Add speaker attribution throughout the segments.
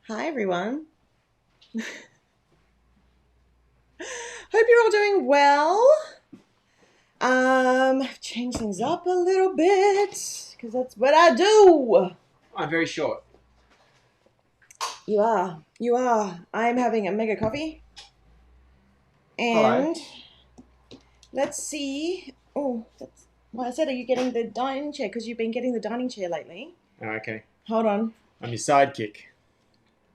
Speaker 1: Hi, everyone. Hope you're all doing well. I've changed things up a little bit because that's what I do.
Speaker 2: I'm very short.
Speaker 1: You are. You are. I'm having a mega coffee.
Speaker 2: Hello.
Speaker 1: And let's see. Oh, that's why I said, are you getting the dining chair? Because you've been getting the dining chair lately.
Speaker 2: Oh, okay.
Speaker 1: Hold on.
Speaker 2: I'm your sidekick.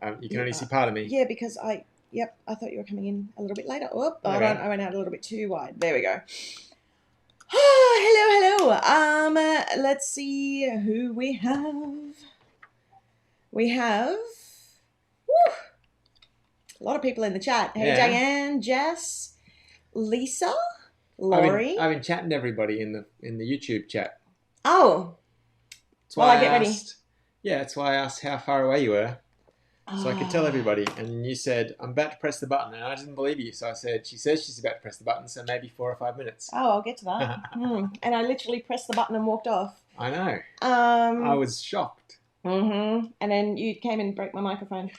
Speaker 2: You can
Speaker 1: You
Speaker 2: only see
Speaker 1: are.
Speaker 2: part of me.
Speaker 1: Yeah, because yep, I thought you were coming in a little bit later. Oh, hold on.
Speaker 2: Okay.
Speaker 1: I went out a little bit too wide. There we go. Hello, hello. Let's see who we have. We have whew, a lot of people in the chat. Hey,
Speaker 2: Yeah.
Speaker 1: Diane, Jess, Lisa,
Speaker 2: I've been
Speaker 1: Laurie.
Speaker 2: I've been chatting to everybody in the YouTube chat.
Speaker 1: Oh,
Speaker 2: That's
Speaker 1: while
Speaker 2: why
Speaker 1: I
Speaker 2: I
Speaker 1: get ready.
Speaker 2: asked. Yeah, that's why I asked how far away you were, so I could tell
Speaker 1: Ah,
Speaker 2: everybody. And you said I'm about to press the button, and I didn't believe you. So I said she says she's about to press the button, so maybe 4 or 5 minutes.
Speaker 1: oh, I'll get to that.
Speaker 2: I
Speaker 1: And I literally pressed the button and walked off.
Speaker 2: know. I
Speaker 1: Um,
Speaker 2: was shocked.
Speaker 1: and then you came and broke my microphone.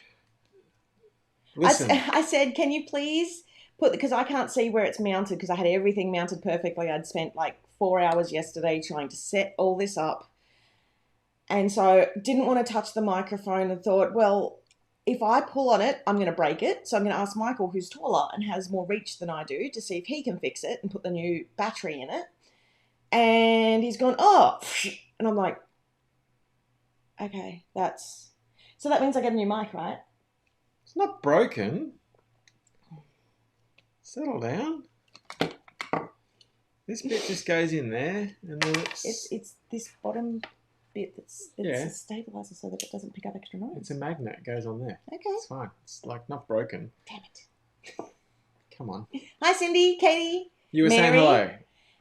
Speaker 2: Listen.
Speaker 1: I said, can you please put, because I can't see where it's mounted because I had everything mounted perfectly. I'd spent like 4 hours yesterday trying to set all this up. And so didn't want to touch the microphone and thought, well, if I pull on it, I'm going to break it. So I'm going to ask Michael, who's taller and has more reach than I do, to see if he can fix it and put the new battery in it. And he's gone, oh, and I'm like, okay, so that means I get a new mic, right?
Speaker 2: It's not broken. Settle down. This bit just goes in there, and then
Speaker 1: It's this bottom bit it's
Speaker 2: yeah.
Speaker 1: a stabilizer so that it doesn't pick up extra noise.
Speaker 2: It's a magnet. It goes on there.
Speaker 1: Okay.
Speaker 2: It's fine. It's like not broken.
Speaker 1: Damn it.
Speaker 2: Come on.
Speaker 1: Hi, Cindy, Katie,
Speaker 2: You were saying
Speaker 1: Mary.
Speaker 2: hello.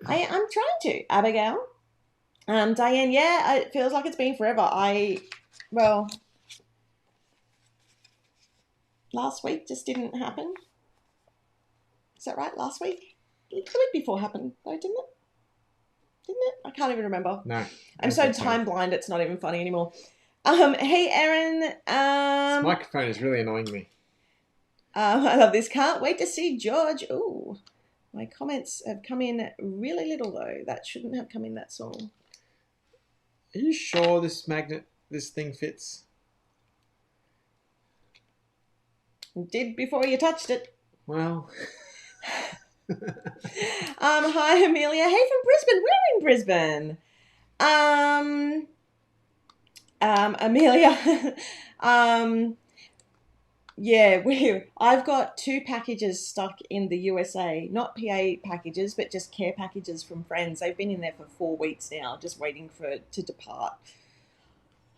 Speaker 1: I'm trying to. Abigail. Diane, yeah, it feels like it's been forever. Well, last week just didn't happen. Is that right? Last week? The week before happened, though, didn't it? Didn't it? I can't even remember.
Speaker 2: No.
Speaker 1: I'm so time blind, it's not even funny anymore. Hey, Erin.
Speaker 2: This microphone is really annoying me.
Speaker 1: I love this. Can't wait to see George. Ooh, my comments have come in really little, though. That shouldn't have come in that small.
Speaker 2: Are you sure this thing fits?
Speaker 1: Did before you touched it.
Speaker 2: Well.
Speaker 1: Hi, Amelia. Hey, from Brisbane. We're in Brisbane. Amelia. Yeah, I've got 2 packages stuck in the USA. Not PA packages, but just care packages from friends. They've been in there for 4 weeks now, just waiting to depart.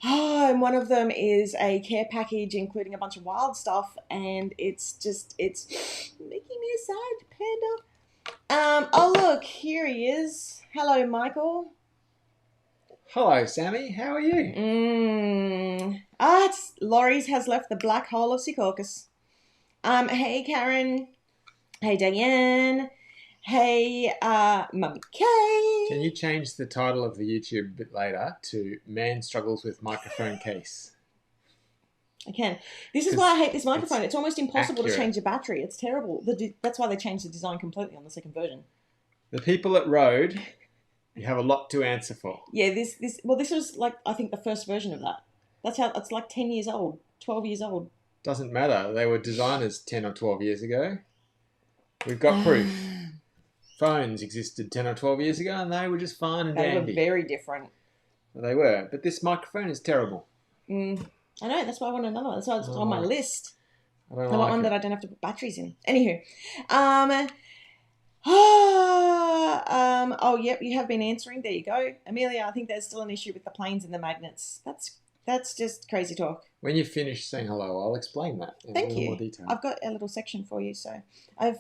Speaker 1: Oh, and one of them is a care package including a bunch of wild stuff, and it's making me a sad panda. Oh look, here he is. Hello, Michael.
Speaker 2: Hello, Sammy. How are you?
Speaker 1: It's Laurie's has left the black hole of Secaucus. Hey, Karen. Hey, Diane. Hey, Mummy Kay.
Speaker 2: Can you change the title of the YouTube a bit later to "Man Struggles with Microphone Case"?
Speaker 1: I can. This is why I hate this microphone.
Speaker 2: It's
Speaker 1: It's almost impossible
Speaker 2: accurate.
Speaker 1: to change the battery. It's terrible. That's why they changed the design completely on the second version.
Speaker 2: The people at Rode, you have a lot to answer for.
Speaker 1: Yeah, this was like, I think, the first version of that. That's how it's like 10 years old, 12 years old.
Speaker 2: Doesn't matter. They were designers 10 or 12 years ago. We've got proof. Phones existed 10 or 12 years ago, and they were just fine and dandy.
Speaker 1: They were very different.
Speaker 2: They were. But this microphone is terrible.
Speaker 1: I know. That's why I want another one. That's why it's on my list.
Speaker 2: I don't
Speaker 1: I want
Speaker 2: like
Speaker 1: one
Speaker 2: it.
Speaker 1: that I don't have to put batteries in. Anywho. Oh, yep, you have been answering. There you go. Amelia, I think there's still an issue with the planes and the magnets. That's just crazy talk.
Speaker 2: When you finish saying hello, I'll explain that in a little more detail.
Speaker 1: I've got a little section for you. So I've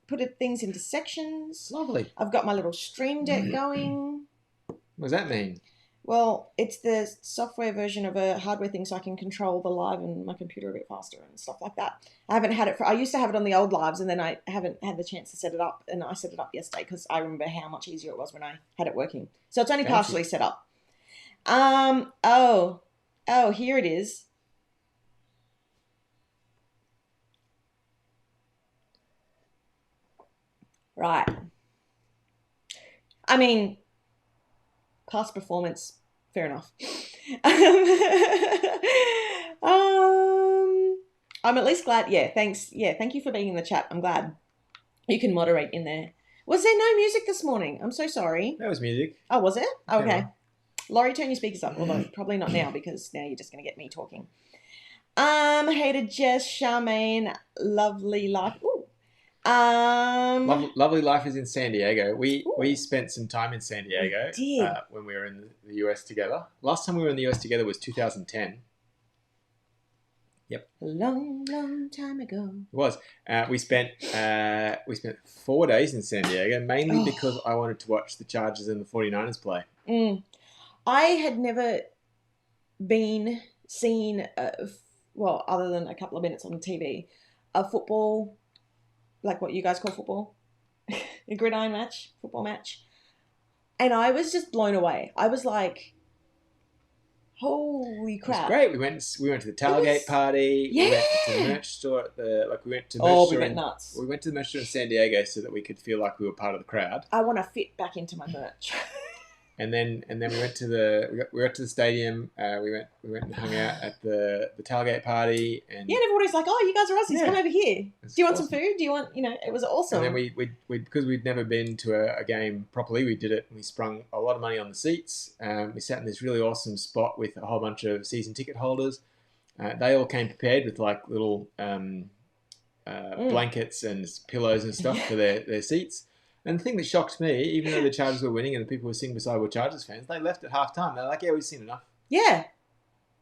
Speaker 1: put things into sections.
Speaker 2: Lovely.
Speaker 1: I've got my little Stream Deck going.
Speaker 2: What does that mean?
Speaker 1: Well, it's the software version of a hardware thing, so I can control the live and my computer a bit faster and stuff like that. I haven't had it I used to have it on the old lives, and then I haven't had the chance to set it up, and I set it up yesterday because I remember how much easier it was when I had it working. So it's only partially set up. Oh, here it is. Right. I mean, past performance, fair enough. I'm at least glad. Yeah, thanks. Yeah, thank you for being in the chat. I'm glad you can moderate in there. Was there no music this morning? I'm so sorry.
Speaker 2: That was music.
Speaker 1: Oh, was it? Oh,
Speaker 2: Came
Speaker 1: okay.
Speaker 2: on.
Speaker 1: Laurie, turn your speakers up. Although probably not now because now you're just going to get me talking. Hated Jess, Charmaine, lovely life. Ooh.
Speaker 2: Lovely life is in San Diego. We
Speaker 1: Ooh.
Speaker 2: spent some time in San Diego
Speaker 1: We did.
Speaker 2: when we were in the US together. Last time we were in the US together was 2010. Yep.
Speaker 1: A long, long time ago.
Speaker 2: It was. We spent 4 days in San Diego, mainly because I wanted to watch the Chargers and the 49ers play.
Speaker 1: I had never seen, well, other than a couple of minutes on TV, a football, like what you guys call football, a gridiron match, football match. And I was just blown away. I was like, holy crap.
Speaker 2: It was great. We went to the tailgate party.
Speaker 1: Yeah.
Speaker 2: We went to the merch store we went to the
Speaker 1: Oh,
Speaker 2: merch
Speaker 1: we
Speaker 2: store
Speaker 1: went nuts.
Speaker 2: We went to the merch store in San Diego so that we could feel like we were part of the crowd.
Speaker 1: I want to fit back into my merch.
Speaker 2: And then we went to the stadium. We went and hung out at the tailgate party. And
Speaker 1: yeah, and everybody's like, "Oh, you guys are Aussies.
Speaker 2: Yeah.
Speaker 1: Come over here. Do you want
Speaker 2: awesome.
Speaker 1: some food? Do you want, it was awesome."
Speaker 2: And then we because we'd never been to a game properly, we did it. And we sprung a lot of money on the seats. We sat in this really awesome spot with a whole bunch of season ticket holders. They all came prepared with like little blankets and pillows and stuff for their seats. And the thing that shocked me, even though the Chargers were winning and the people who were sitting beside were Chargers fans, they left at halftime. They're like, "Yeah, we've seen enough."
Speaker 1: Yeah.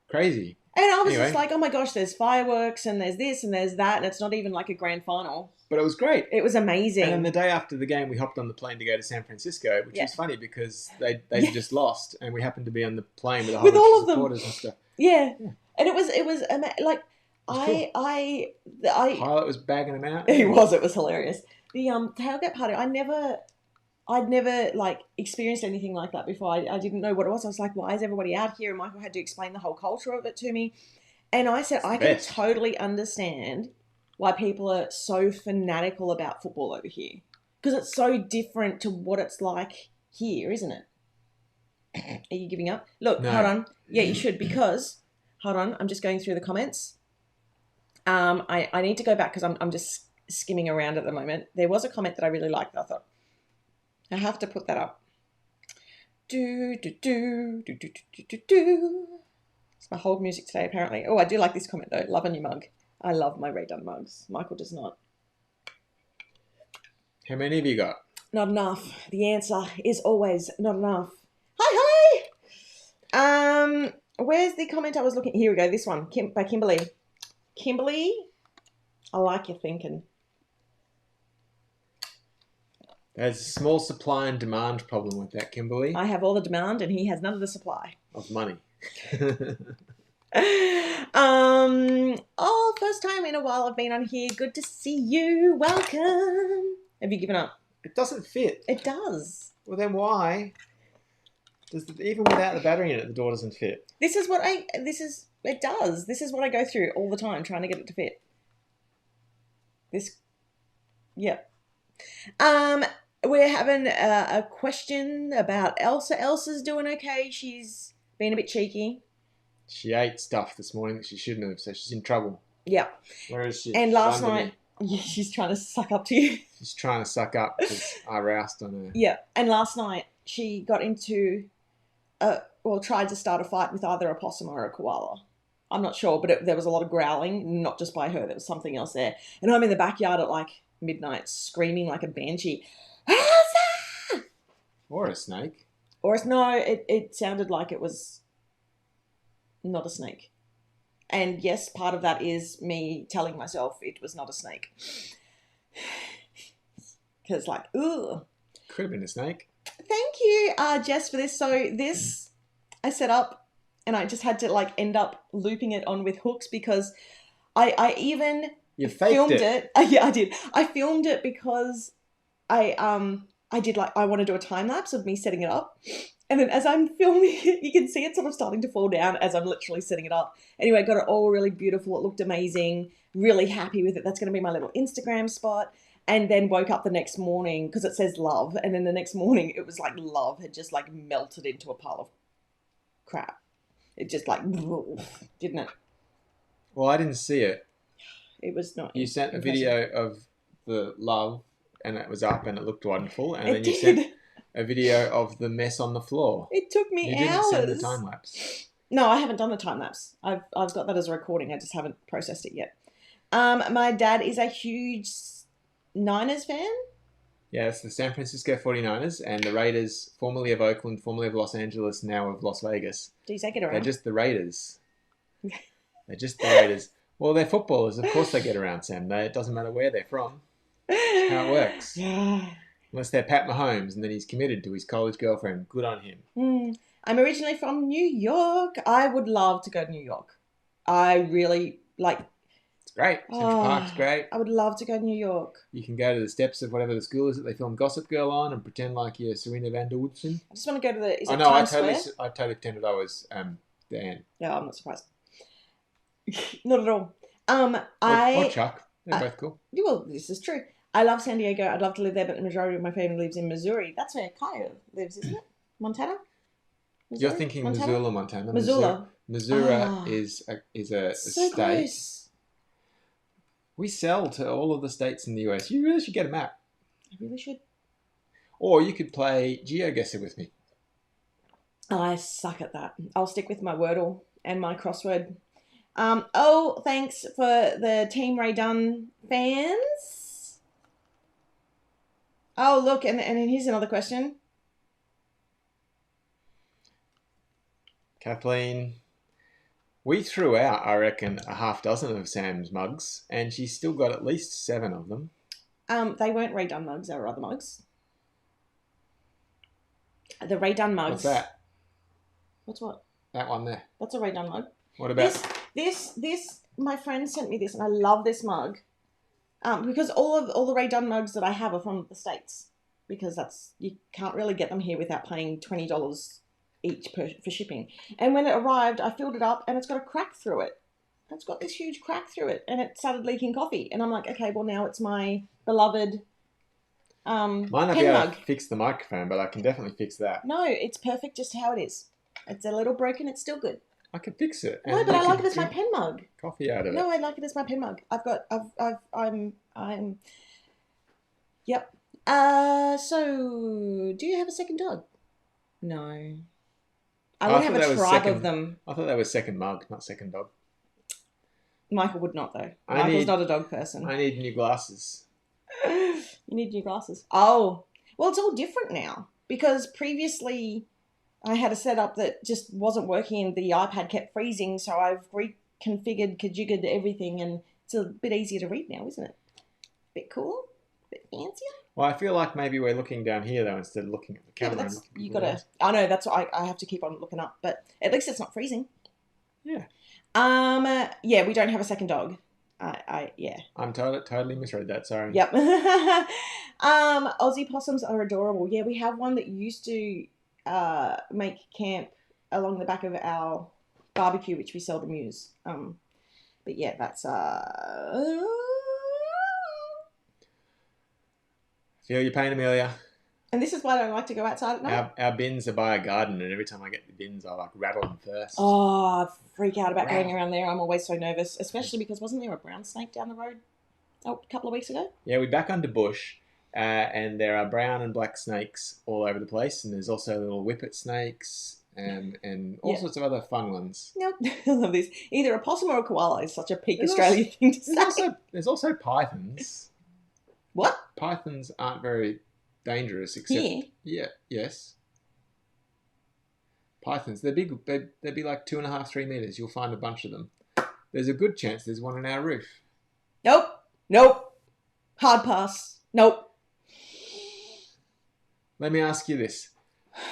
Speaker 2: Crazy.
Speaker 1: And I was just like, "Oh my gosh, there's fireworks and there's this and there's that, and it's not even like a grand final."
Speaker 2: But it was great.
Speaker 1: It was amazing.
Speaker 2: And then the day after the game, we hopped on the plane to go to San Francisco, which was funny because they just lost, and we happened to be on the plane with a whole bunch of supporters and stuff.
Speaker 1: Yeah. And it was like
Speaker 2: Pilot was bagging them out.
Speaker 1: It was hilarious. The tailgate party, I'd never like experienced anything like that before. I didn't know what it was. I was like, why is everybody out here? And Michael had to explain the whole culture of it to me. And I said, I can totally understand why people are so fanatical about football over here. Because it's so different to what it's like here, isn't it? Are you giving up? Look,
Speaker 2: No.
Speaker 1: Hold on. Yeah, you should because, hold on, I'm just going through the comments. I need to go back because I'm just skimming around at the moment. There was a comment that I really liked. I thought, I have to put that up. It's my hold music today, apparently. Oh, I do like this comment, though. Love a new mug. I love my redone mugs. Michael does not.
Speaker 2: How many have you got?
Speaker 1: Not enough. The answer is always not enough. Hi. Where's the comment I was looking? Here we go. This one by Kimberly. Kimberly, I like your thinking.
Speaker 2: There's a small supply and demand problem with that, Kimberly.
Speaker 1: I have all the demand and he has none of the supply.
Speaker 2: Of money.
Speaker 1: First time in a while I've been on here. Good to see you. Welcome. Have you given up?
Speaker 2: It doesn't fit.
Speaker 1: It does.
Speaker 2: Well, then why? Even without the battery in it, the door doesn't fit.
Speaker 1: It does. This is what I go through all the time, trying to get it to fit. We're having a question about Elsa. Elsa's doing okay. She's been a bit cheeky.
Speaker 2: She ate stuff this morning that she shouldn't have, so she's in trouble.
Speaker 1: Yeah.
Speaker 2: Where is she?
Speaker 1: And last night, she's trying to suck up to you.
Speaker 2: She's trying to suck up because I roused on her.
Speaker 1: Yeah. And last night, she got into, tried to start a fight with either a possum or a koala. I'm not sure, but there was a lot of growling, not just by her. There was something else there. And I'm in the backyard at like midnight screaming like a banshee. Elsa!
Speaker 2: Or a snake.
Speaker 1: It sounded like it was not a snake. And yes, part of that is me telling myself it was not a snake. Because like, ooh.
Speaker 2: Could have been a snake.
Speaker 1: Thank you, Jess, for this. So this I set up and I just had to like end up looping it on with hooks because I even filmed it. Yeah, I did. I filmed it because I did I want to do a time lapse of me setting it up. And then as I'm filming it, you can see it sort of starting to fall down as I'm literally setting it up. Anyway, got it all really beautiful. It looked amazing. Really happy with it. That's going to be my little Instagram spot. And then woke up the next morning because it says love. And then the next morning it was like love had just like melted into a pile of crap. It just like, didn't it?
Speaker 2: Well, I didn't see it.
Speaker 1: It was not.
Speaker 2: You sent a
Speaker 1: impressive.
Speaker 2: video of the love and it was up and it looked wonderful. And
Speaker 1: It
Speaker 2: then you
Speaker 1: did.
Speaker 2: sent a video of the mess on the floor.
Speaker 1: It took me
Speaker 2: You didn't
Speaker 1: hours.
Speaker 2: send the time lapse.
Speaker 1: No, I haven't done the time lapse. I've got that as a recording. I just haven't processed it yet. My dad is a huge Niners fan.
Speaker 2: Yeah, it's the San Francisco 49ers and the Raiders, formerly of Oakland, formerly of Los Angeles, now of Las Vegas.
Speaker 1: Geez, they get around.
Speaker 2: They're just the Raiders. They're just the Raiders. Well, they're footballers. Of course they get around, Sam. It doesn't matter where they're from. That's how it works.
Speaker 1: Yeah.
Speaker 2: Unless they're Pat Mahomes and then he's committed to his college girlfriend. Good on him.
Speaker 1: I'm originally from New York. I would love to go to New York. I really like.
Speaker 2: It's great. Central Park's great.
Speaker 1: I would love to go to New York.
Speaker 2: You can go to the steps of whatever the school is that they film Gossip Girl on and pretend like you're Serena Van der Woodson.
Speaker 1: I just want to go to the. Is it
Speaker 2: no,
Speaker 1: Times
Speaker 2: I
Speaker 1: Square?
Speaker 2: totally pretended I was Dan.
Speaker 1: Yeah, I'm not surprised. Not at all.
Speaker 2: Or Chuck. They're both cool.
Speaker 1: Well, this is true. I love San Diego. I'd love to live there, but the majority of my family lives in Missouri. That's where Kaya lives, isn't it? Montana?
Speaker 2: You're thinking Missoula, Montana.
Speaker 1: Missoula.
Speaker 2: Missouri is a
Speaker 1: So
Speaker 2: state.
Speaker 1: close.
Speaker 2: We sell to all of the states in the US. You really should get a map.
Speaker 1: I really should.
Speaker 2: Or you could play GeoGuessr with me.
Speaker 1: I suck at that. I'll stick with my Wordle and my crossword. Thanks for the Team Ray Dunn fans. Oh, look, and here's another question.
Speaker 2: Kathleen, we threw out, I reckon, a half dozen of Sam's mugs, and she's still got at least 7 of them.
Speaker 1: They weren't Ray Dunn mugs, they were other mugs. The Ray Dunn mugs.
Speaker 2: What's that?
Speaker 1: What's what?
Speaker 2: That one there.
Speaker 1: That's a Ray Dunn mug.
Speaker 2: What about...
Speaker 1: This, my friend sent me this, and I love this mug. Because all the Ray Dunn mugs that I have are from the States. Because you can't really get them here without paying $20 each for shipping. And when it arrived, I filled it up, and it's got a crack through it. It's got this huge crack through it, and it started leaking coffee. And I'm like, okay, well now it's my beloved
Speaker 2: Might not
Speaker 1: pen
Speaker 2: be able
Speaker 1: mug.
Speaker 2: to fix the microphone, but I can definitely fix that.
Speaker 1: No, it's perfect just how it is. It's a little broken, it's still good.
Speaker 2: I can fix it.
Speaker 1: No, but I like it as my pen mug.
Speaker 2: Coffee out of it.
Speaker 1: No, I like it as my pen mug. Yep. So, do you have a second dog? No. I would have a tribe of them.
Speaker 2: I thought that was second mug, not second dog.
Speaker 1: Michael would not, though. Michael's not a dog person.
Speaker 2: I need new glasses.
Speaker 1: You need new glasses. Oh. Well, it's all different now. Because previously, I had a setup that just wasn't working and the iPad kept freezing, so I've reconfigured, kajiggered everything, and it's a bit easier to read now, isn't it? Bit cooler? Bit fancier?
Speaker 2: Well, I feel like maybe we're looking down here, though, instead of looking at the camera.
Speaker 1: You gotta... I know, that's what I have to keep on looking up, but at least it's not freezing.
Speaker 2: Yeah.
Speaker 1: Yeah, we don't have a second dog. Yeah.
Speaker 2: I'm totally misread that, sorry.
Speaker 1: Yep. Aussie possums are adorable. Yeah, we have one that used to make camp along the back of our barbecue, which we seldom use. But yeah, that's
Speaker 2: Feel your pain, Amelia.
Speaker 1: And this is why I don't like to go outside at night.
Speaker 2: Our bins are by a garden, and every time I get the bins, I like rattle them first.
Speaker 1: Oh, I freak out about going around there. I'm always so nervous, especially because wasn't there a brown snake down the road a couple of weeks ago?
Speaker 2: Yeah, we're back under bush, and there are brown and black snakes all over the place, and there's also little whippet snakes and all sorts of other fun ones.
Speaker 1: Nope. I love this. Either a possum or a koala is such a peak Australian thing to say.
Speaker 2: There's also pythons.
Speaker 1: What?
Speaker 2: Pythons aren't very dangerous, except...
Speaker 1: Here?
Speaker 2: Yeah, yes. Pythons, they're big. They'd be like 2.5, 3 meters. You'll find a bunch of them. There's a good chance there's one on our roof.
Speaker 1: Nope. Hard pass. Nope.
Speaker 2: Let me ask you this.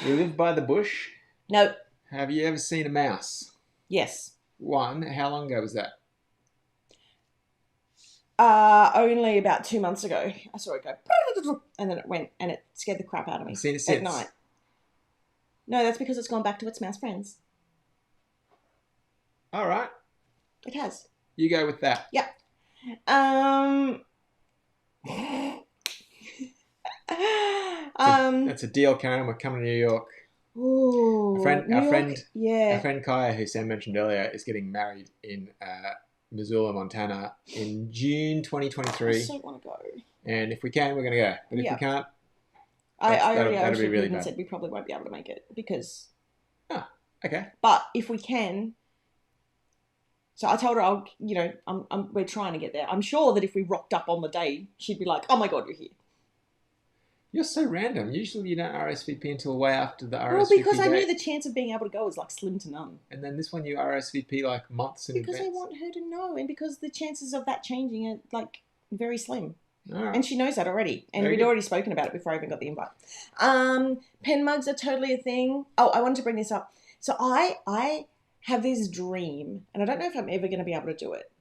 Speaker 2: You live by the bush?
Speaker 1: Nope.
Speaker 2: Have you ever seen a mouse?
Speaker 1: Yes.
Speaker 2: One. How long ago was that?
Speaker 1: Only about 2 months ago. I saw it go, and then it went, and it scared the crap out of me.
Speaker 2: I've seen it since.
Speaker 1: At night. No, that's because it's gone back to its mouse friends.
Speaker 2: All right.
Speaker 1: It has.
Speaker 2: You go with that.
Speaker 1: Yep.
Speaker 2: That's a deal, Karen. We're coming to New York.
Speaker 1: Ooh, New
Speaker 2: Our
Speaker 1: York, yeah.
Speaker 2: friend Kaya, who Sam mentioned earlier, is getting married in Missoula, Montana, in June
Speaker 1: I
Speaker 2: 2023.
Speaker 1: so want to go.
Speaker 2: And if we can, we're going to go. But if we can't,
Speaker 1: I already
Speaker 2: that'll be really
Speaker 1: and
Speaker 2: bad.
Speaker 1: said we probably won't be able to make it because.
Speaker 2: Oh, okay.
Speaker 1: But if we can, so I told her we're trying to get there. I'm sure that if we rocked up on the day, she'd be like, "Oh my god, you're here."
Speaker 2: You're so random. Usually you don't RSVP until way after the RSVP
Speaker 1: Well, because I knew
Speaker 2: date.
Speaker 1: the chance of being able to go was like slim to none.
Speaker 2: And then this one you RSVP like months in
Speaker 1: Because
Speaker 2: advance.
Speaker 1: I want her to know, and because the chances of that changing are like very slim.
Speaker 2: All right.
Speaker 1: And she knows that already. And
Speaker 2: Very
Speaker 1: we'd
Speaker 2: good.
Speaker 1: already spoken about it before I even got the invite. Pen mugs are totally a thing. Oh, I wanted to bring this up. So I have this dream, and I don't know if I'm ever going to be able to do it,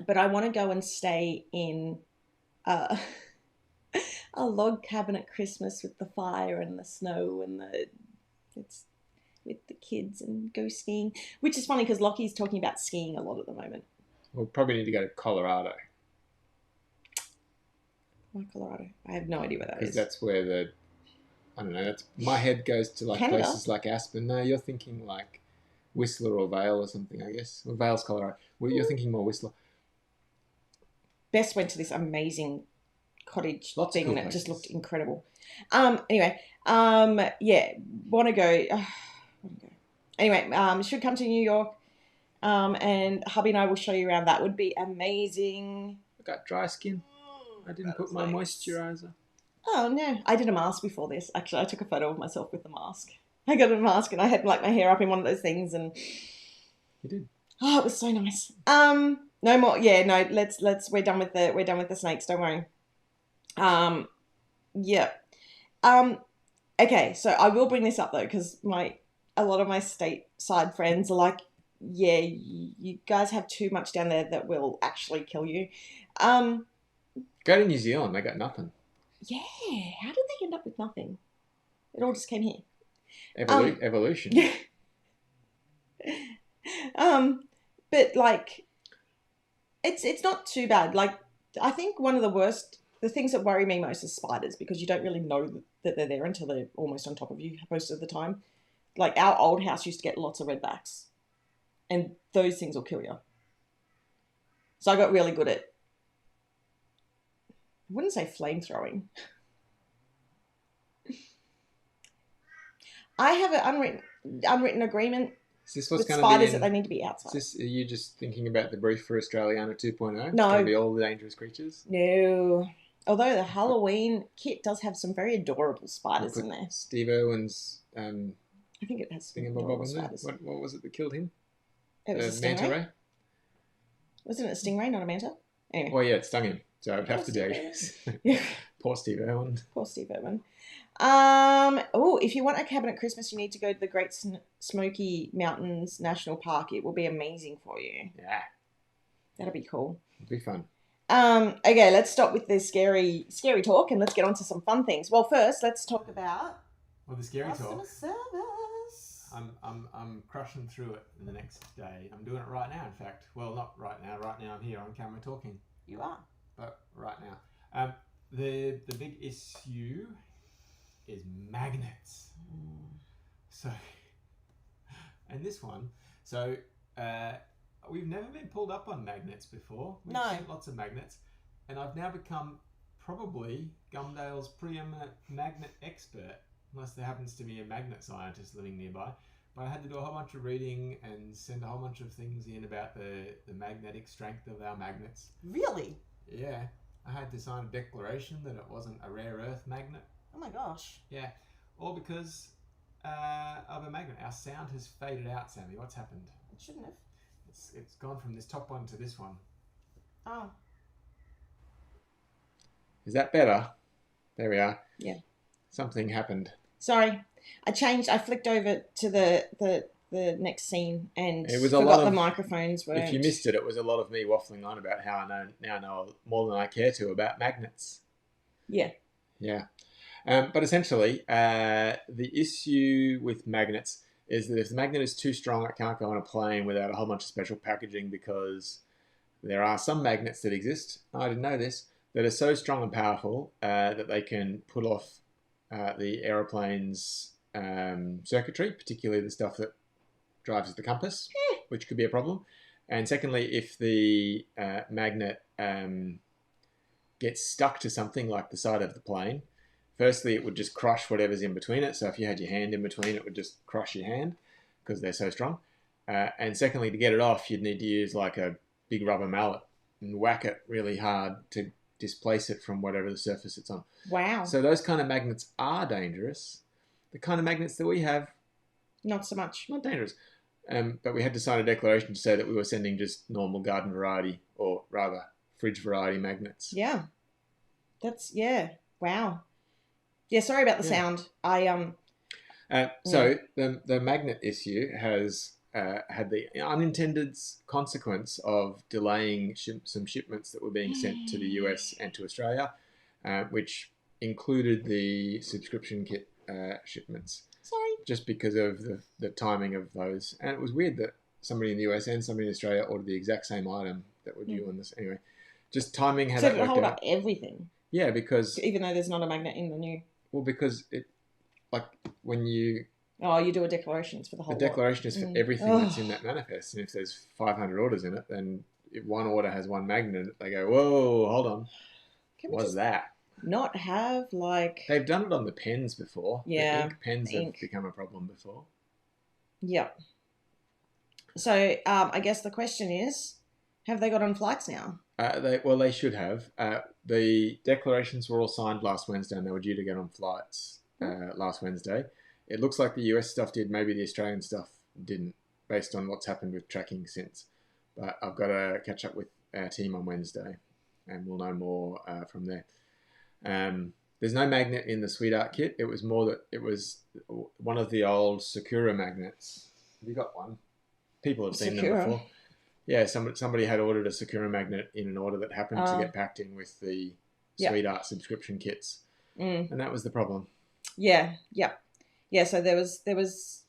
Speaker 1: but I want to go and stay in a log cabin at Christmas with the fire and the snow and it's with the kids and go skiing, which is funny because Lockie's talking about skiing a lot at the moment.
Speaker 2: We'll probably need to go to Colorado.
Speaker 1: Why Colorado? I have no idea where that is.
Speaker 2: Because that's where I don't know, that's my head goes to like
Speaker 1: Canada.
Speaker 2: places like Aspen. No, you're thinking like Whistler or Vail or something, I guess. Or Vail's Colorado. Well, you're thinking more Whistler.
Speaker 1: Bess went to this amazing cottage thing
Speaker 2: cool
Speaker 1: that
Speaker 2: places.
Speaker 1: just looked incredible. Anyway, yeah, want to go. Anyway, should come to New York, and hubby and I will show you around. That would be amazing.
Speaker 2: I got dry skin. I didn't put my moisturizer.
Speaker 1: Oh no, I did a mask before this. Actually, I took a photo of myself with the mask. I got a mask and I had like my hair up in one of those things, and
Speaker 2: You did.
Speaker 1: oh, it was so nice. No more. Yeah, no. Let's. We're done with the snakes. Don't worry. Yeah. Okay, so I will bring this up though because a lot of my stateside friends are like, yeah, you guys have too much down there that will actually kill you.
Speaker 2: Go to New Zealand. They got nothing.
Speaker 1: Yeah. How did they end up with nothing? It all just came here.
Speaker 2: Evolution.
Speaker 1: But like, it's not too bad. Like, I think the things that worry me most is spiders because you don't really know that they're there until they're almost on top of you most of the time. Like our old house used to get lots of redbacks, and those things will kill you. So I got really good at, I wouldn't say flame throwing. I have an unwritten agreement
Speaker 2: Is this what's
Speaker 1: with
Speaker 2: going
Speaker 1: spiders
Speaker 2: to be
Speaker 1: that they need to be outside.
Speaker 2: Are you just thinking about the brief for Australiana 2.0?
Speaker 1: No.
Speaker 2: It's going to be all the dangerous creatures?
Speaker 1: No. Although the Halloween kit does have some very adorable spiders in there.
Speaker 2: Steve Irwin's
Speaker 1: I think it has some
Speaker 2: thingamabob
Speaker 1: adorable
Speaker 2: in there.
Speaker 1: spiders.
Speaker 2: What was it that killed him?
Speaker 1: It was a
Speaker 2: manta
Speaker 1: stingray.
Speaker 2: ray?
Speaker 1: Wasn't it a stingray, not a manta? Anyway.
Speaker 2: Well, yeah, it stung him. So it would have to be, I
Speaker 1: Steve
Speaker 2: guess.
Speaker 1: Yeah.
Speaker 2: Poor Steve Irwin.
Speaker 1: Poor Steve Irwin. If you want a cabin at Christmas, you need to go to the Great Smoky Mountains National Park. It will be amazing for you.
Speaker 2: Yeah.
Speaker 1: That'll be cool.
Speaker 2: It'll be fun.
Speaker 1: Okay, let's stop with the scary talk and let's get on to some fun things. Well, first, let's talk about
Speaker 2: the scary
Speaker 1: customer service.
Speaker 2: I'm crushing through it in the next day. I'm doing it right now, in fact. Well, not right now. Right now I'm here on camera talking.
Speaker 1: You are.
Speaker 2: But right now. The big issue is magnets. So, and this one. So, we've never been pulled up on magnets before. We've seen lots of magnets. And I've now become probably Gumdale's preeminent magnet expert, unless there happens to be a magnet scientist living nearby. But I had to do a whole bunch of reading and send a whole bunch of things in about the magnetic strength of our magnets.
Speaker 1: Really?
Speaker 2: Yeah. I had to sign a declaration that it wasn't a rare earth magnet.
Speaker 1: Oh my gosh.
Speaker 2: Yeah. All because of a magnet. Our sound has faded out, Sammy. What's happened?
Speaker 1: It shouldn't have.
Speaker 2: It's gone from this top one to this one.
Speaker 1: Oh.
Speaker 2: Is that better? There we are.
Speaker 1: Yeah.
Speaker 2: Something happened.
Speaker 1: Sorry. I flicked over to the next scene and
Speaker 2: it was
Speaker 1: forgot the microphones weren't.
Speaker 2: If you missed it, it was a lot of me waffling on about how I now know more than I care to about magnets.
Speaker 1: Yeah.
Speaker 2: Yeah. But essentially, the issue with magnets is that if the magnet is too strong, it can't go on a plane without a whole bunch of special packaging because there are some magnets that exist. I didn't know this, that are so strong and powerful that they can pull off the aeroplane's circuitry, particularly the stuff that drives the compass, which could be a problem. And secondly, if the magnet gets stuck to something like the side of the plane, firstly, it would just crush whatever's in between it. So if you had your hand in between, it would just crush your hand because they're so strong. And secondly, to get it off, you'd need to use like a big rubber mallet and whack it really hard to displace it from whatever the surface it's on.
Speaker 1: Wow.
Speaker 2: So those kind of magnets are dangerous. The kind of magnets that we have,
Speaker 1: not so much.
Speaker 2: Not dangerous. But we had to sign a declaration to say that we were sending just normal garden variety, or rather fridge variety magnets.
Speaker 1: Yeah. Wow. Yeah, sorry about the sound.
Speaker 2: So the magnet issue has had the unintended consequence of delaying some shipments that were being sent to the US and to Australia, which included the subscription kit shipments.
Speaker 1: Sorry.
Speaker 2: Just because of the timing of those. And it was weird that somebody in the US and somebody in Australia ordered the exact same item that were due on this. Anyway, just timing had
Speaker 1: so
Speaker 2: that worked
Speaker 1: hold
Speaker 2: out.
Speaker 1: up everything.
Speaker 2: Yeah, because...
Speaker 1: Even though there's not a magnet in the new...
Speaker 2: Well, because it... Like, when you...
Speaker 1: Oh, you do a declaration for the whole
Speaker 2: The declaration is for everything
Speaker 1: Oh.
Speaker 2: that's in that manifest. And if there's 500 orders in it, then if one order has one magnet in it, they go, whoa, hold on. What's that?
Speaker 1: Not have like...
Speaker 2: They've done it on the pens before.
Speaker 1: Yeah.
Speaker 2: The ink pens have become a problem before.
Speaker 1: Yeah. So I guess the question is, have they got on flights now?
Speaker 2: They should have. The declarations were all signed last Wednesday and they were due to get on flights last Wednesday. It looks like the US stuff did, maybe the Australian stuff didn't, based on what's happened with tracking since. But I've got to catch up with our team on Wednesday and we'll know more from there. There's no magnet in the Sweetheart kit. It was more that it was one of the old Sakura magnets. Have you got one? People have seen them before. Yeah, somebody had ordered a Sakura magnet in an order that happened to get packed in with the Sweetheart subscription kits. And that was the problem.
Speaker 1: Yeah. So there was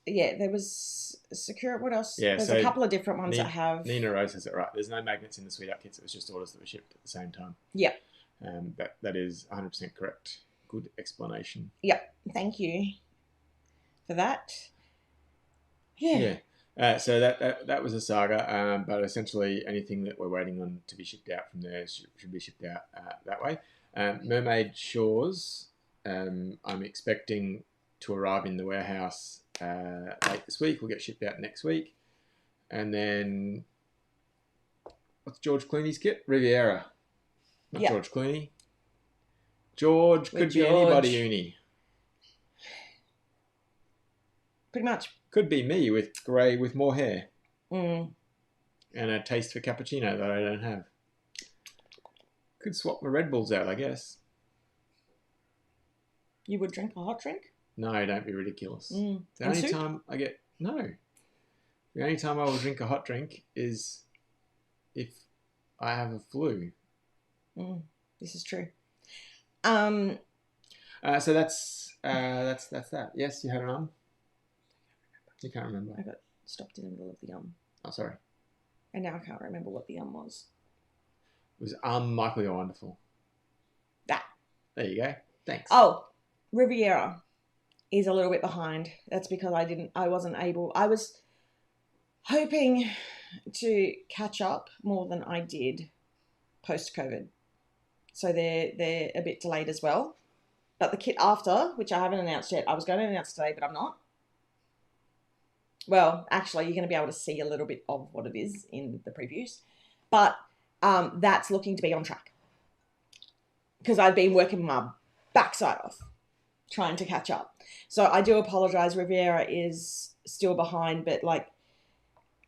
Speaker 1: Sakura. What else?
Speaker 2: Yeah,
Speaker 1: there's a couple of different ones that have...
Speaker 2: Nina Rose has it right. There's no magnets in the Sweetheart kits. It was just orders that were shipped at the same time.
Speaker 1: Yeah.
Speaker 2: That is 100% correct. Good explanation.
Speaker 1: Yeah, thank you for that. Yeah.
Speaker 2: So that was a saga, but essentially anything that we're waiting on to be shipped out from there should be shipped out that way. Mermaid Shores, I'm expecting to arrive in the warehouse late this week. We'll get shipped out next week. And then, what's George Clooney's kit? Riviera. Not George Clooney. George could be anybody, uni.
Speaker 1: Pretty much.
Speaker 2: Could be me with grey with more hair.
Speaker 1: And
Speaker 2: a taste for cappuccino that I don't have. Could swap my Red Bulls out, I guess.
Speaker 1: You would drink a hot drink?
Speaker 2: No, don't be ridiculous.
Speaker 1: The
Speaker 2: only time I get... No. The only time I will drink a hot drink is if I have a flu.
Speaker 1: This is true.
Speaker 2: So that's that. Yes, you had an You can't remember.
Speaker 1: I got stopped in the middle of the
Speaker 2: Oh, sorry.
Speaker 1: And now I can't remember what the was.
Speaker 2: It was Michael, you're wonderful.
Speaker 1: That.
Speaker 2: There you go. Thanks.
Speaker 1: Oh, Riviera is a little bit behind. That's because I wasn't able. I was hoping to catch up more than I did post-COVID. So they're a bit delayed as well. But the kit after, which I haven't announced yet, I was going to announce today, but I'm not. Well, actually, you're going to be able to see a little bit of what it is in the previews. But that's looking to be on track. Because I've been working my backside off trying to catch up. So I do apologize. Riviera is still behind, but like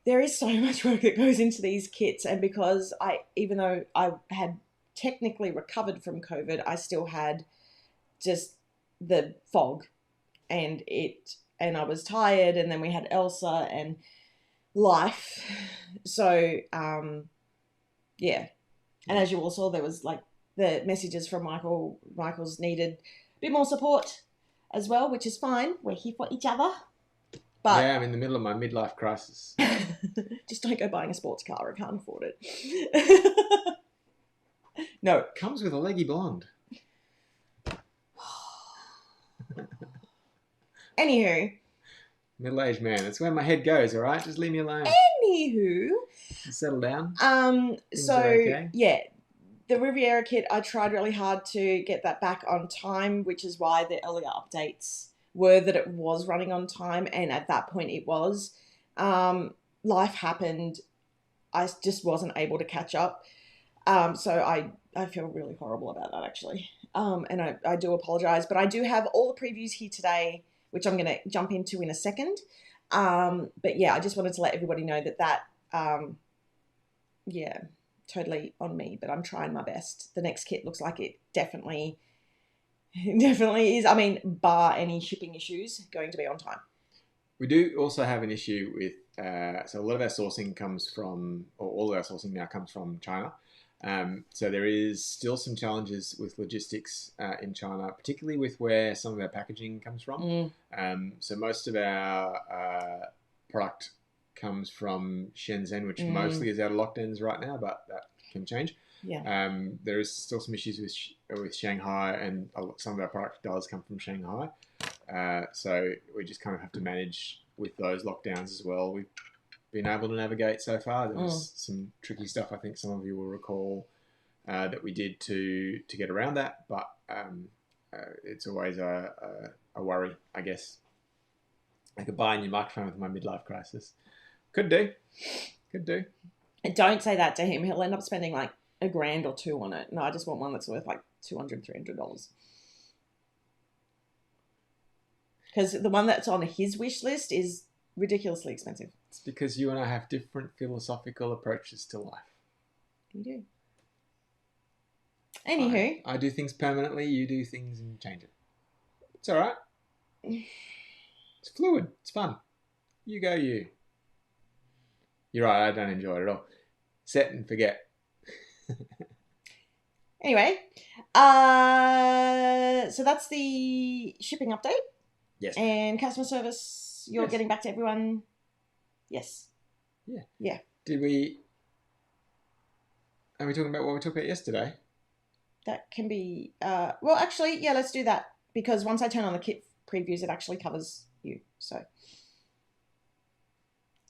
Speaker 1: there is so much work that goes into these kits. And because even though I had technically recovered from COVID, I still had just the fog and I was tired, and then we had Elsa and life. So, yeah. And as you all saw, there was like the messages from Michael's needed a bit more support as well, which is fine. We're here for each other. But
Speaker 2: yeah, I'm in the middle of my midlife crisis.
Speaker 1: Just don't go buying a sports car. I can't afford it. No.
Speaker 2: Comes with a leggy blonde.
Speaker 1: Anywho.
Speaker 2: Middle-aged man. That's where my head goes, all right? Just leave me alone.
Speaker 1: Anywho.
Speaker 2: Settle down. Things
Speaker 1: So,
Speaker 2: are okay.
Speaker 1: yeah. The Riviera kit, I tried really hard to get that back on time, which is why the earlier updates were that it was running on time, and at that point it was. Life happened. I just wasn't able to catch up. So I feel really horrible about that, actually. And I do apologize, but I do have all the previews here today, which I'm going to jump into in a second. But yeah, I just wanted to let everybody know that yeah, totally on me, but I'm trying my best. The next kit looks like it definitely is. I mean, bar any shipping issues, going to be on time.
Speaker 2: We do also have an issue with, so a lot of our sourcing comes from, or all of our sourcing now comes from China. So there is still some challenges with logistics in China, particularly with where some of our packaging comes from. So most of our product comes from Shenzhen, which mostly is out of lockdowns right now, but that can change.
Speaker 1: Yeah.
Speaker 2: There is still some issues with Shanghai, and some of our product does come from Shanghai. So we just kind of have to manage with those lockdowns as well. We've been able to navigate so far. There was some tricky stuff, I think some of you will recall, that we did to get around that, but it's always a worry, I guess. I could buy a new microphone with my midlife crisis. Could do.
Speaker 1: And don't say that to him. He'll end up spending like $1,000 or $2,000 on it. No, I just want one that's worth like $200, $300. Because the one that's on his wish list is ridiculously expensive.
Speaker 2: It's because you and I have different philosophical approaches to life.
Speaker 1: You do. Anywho.
Speaker 2: I do things permanently, you do things and change it. It's all right. It's fluid. It's fun. You go you. You're right, I don't enjoy it at all. Set and forget.
Speaker 1: Anyway, so that's the shipping update.
Speaker 2: Yes.
Speaker 1: And customer service, you're getting back to everyone. Yes. Yeah.
Speaker 2: Are we talking about what we talked about yesterday?
Speaker 1: That can be, well, actually, yeah, let's do that. Because once I turn on the kit previews, it actually covers you. So,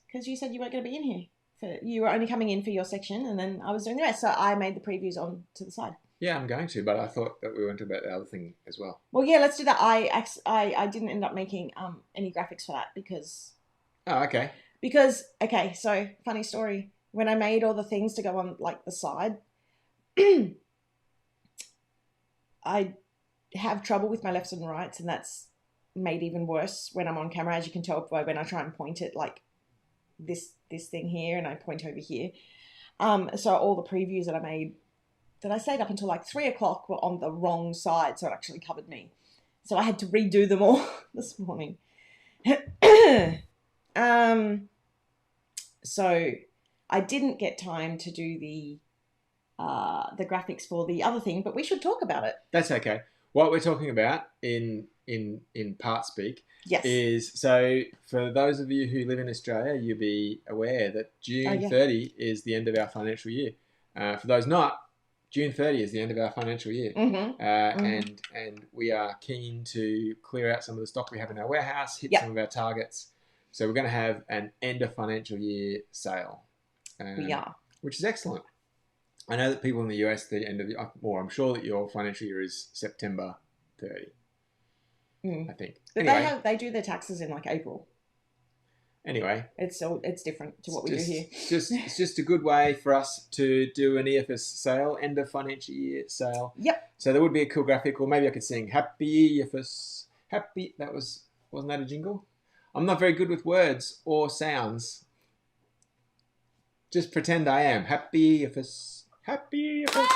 Speaker 1: because you said you weren't going to be in here. You were only coming in for your section, and then I was doing the rest. So I made the previews on to the side.
Speaker 2: Yeah, I'm going to, but I thought that we went to about the other thing as well.
Speaker 1: Well, yeah, let's do that. I didn't end up making any graphics for that because...
Speaker 2: Oh, okay.
Speaker 1: Because, okay, so funny story. When I made all the things to go on like the side, I have trouble with my lefts and rights, and that's made even worse when I'm on camera, as you can tell by when I try and point it like this thing here and I point over here. So all the previews that I made, that I stayed up until like 3 o'clock, were on the wrong side, so it actually covered me. So I had to redo them all this morning. So I didn't get time to do the graphics for the other thing, but we should talk about it.
Speaker 2: That's okay. What we're talking about in part speak is, so for those of you who live in Australia, you'll be aware that June 30 is the end of our financial year. For those not, June 30 is the end of our financial year. And we are keen to clear out some of the stock we have in our warehouse, hit some of our targets. So we're going to have an end of financial year sale.
Speaker 1: We are.
Speaker 2: Which is excellent. I know that people in the US, the end of I'm sure that your financial year is September 30. I think.
Speaker 1: But anyway, they do their taxes in like April.
Speaker 2: Anyway,
Speaker 1: it's different to what we do here.
Speaker 2: It's just a good way for us to do an EFS sale, end of financial year sale.
Speaker 1: Yep.
Speaker 2: So there would be a cool graphic, or maybe I could sing Happy EFS. Happy. Wasn't that a jingle? I'm not very good with words or sounds. Just pretend I am. Happy EFS. Happy EFS.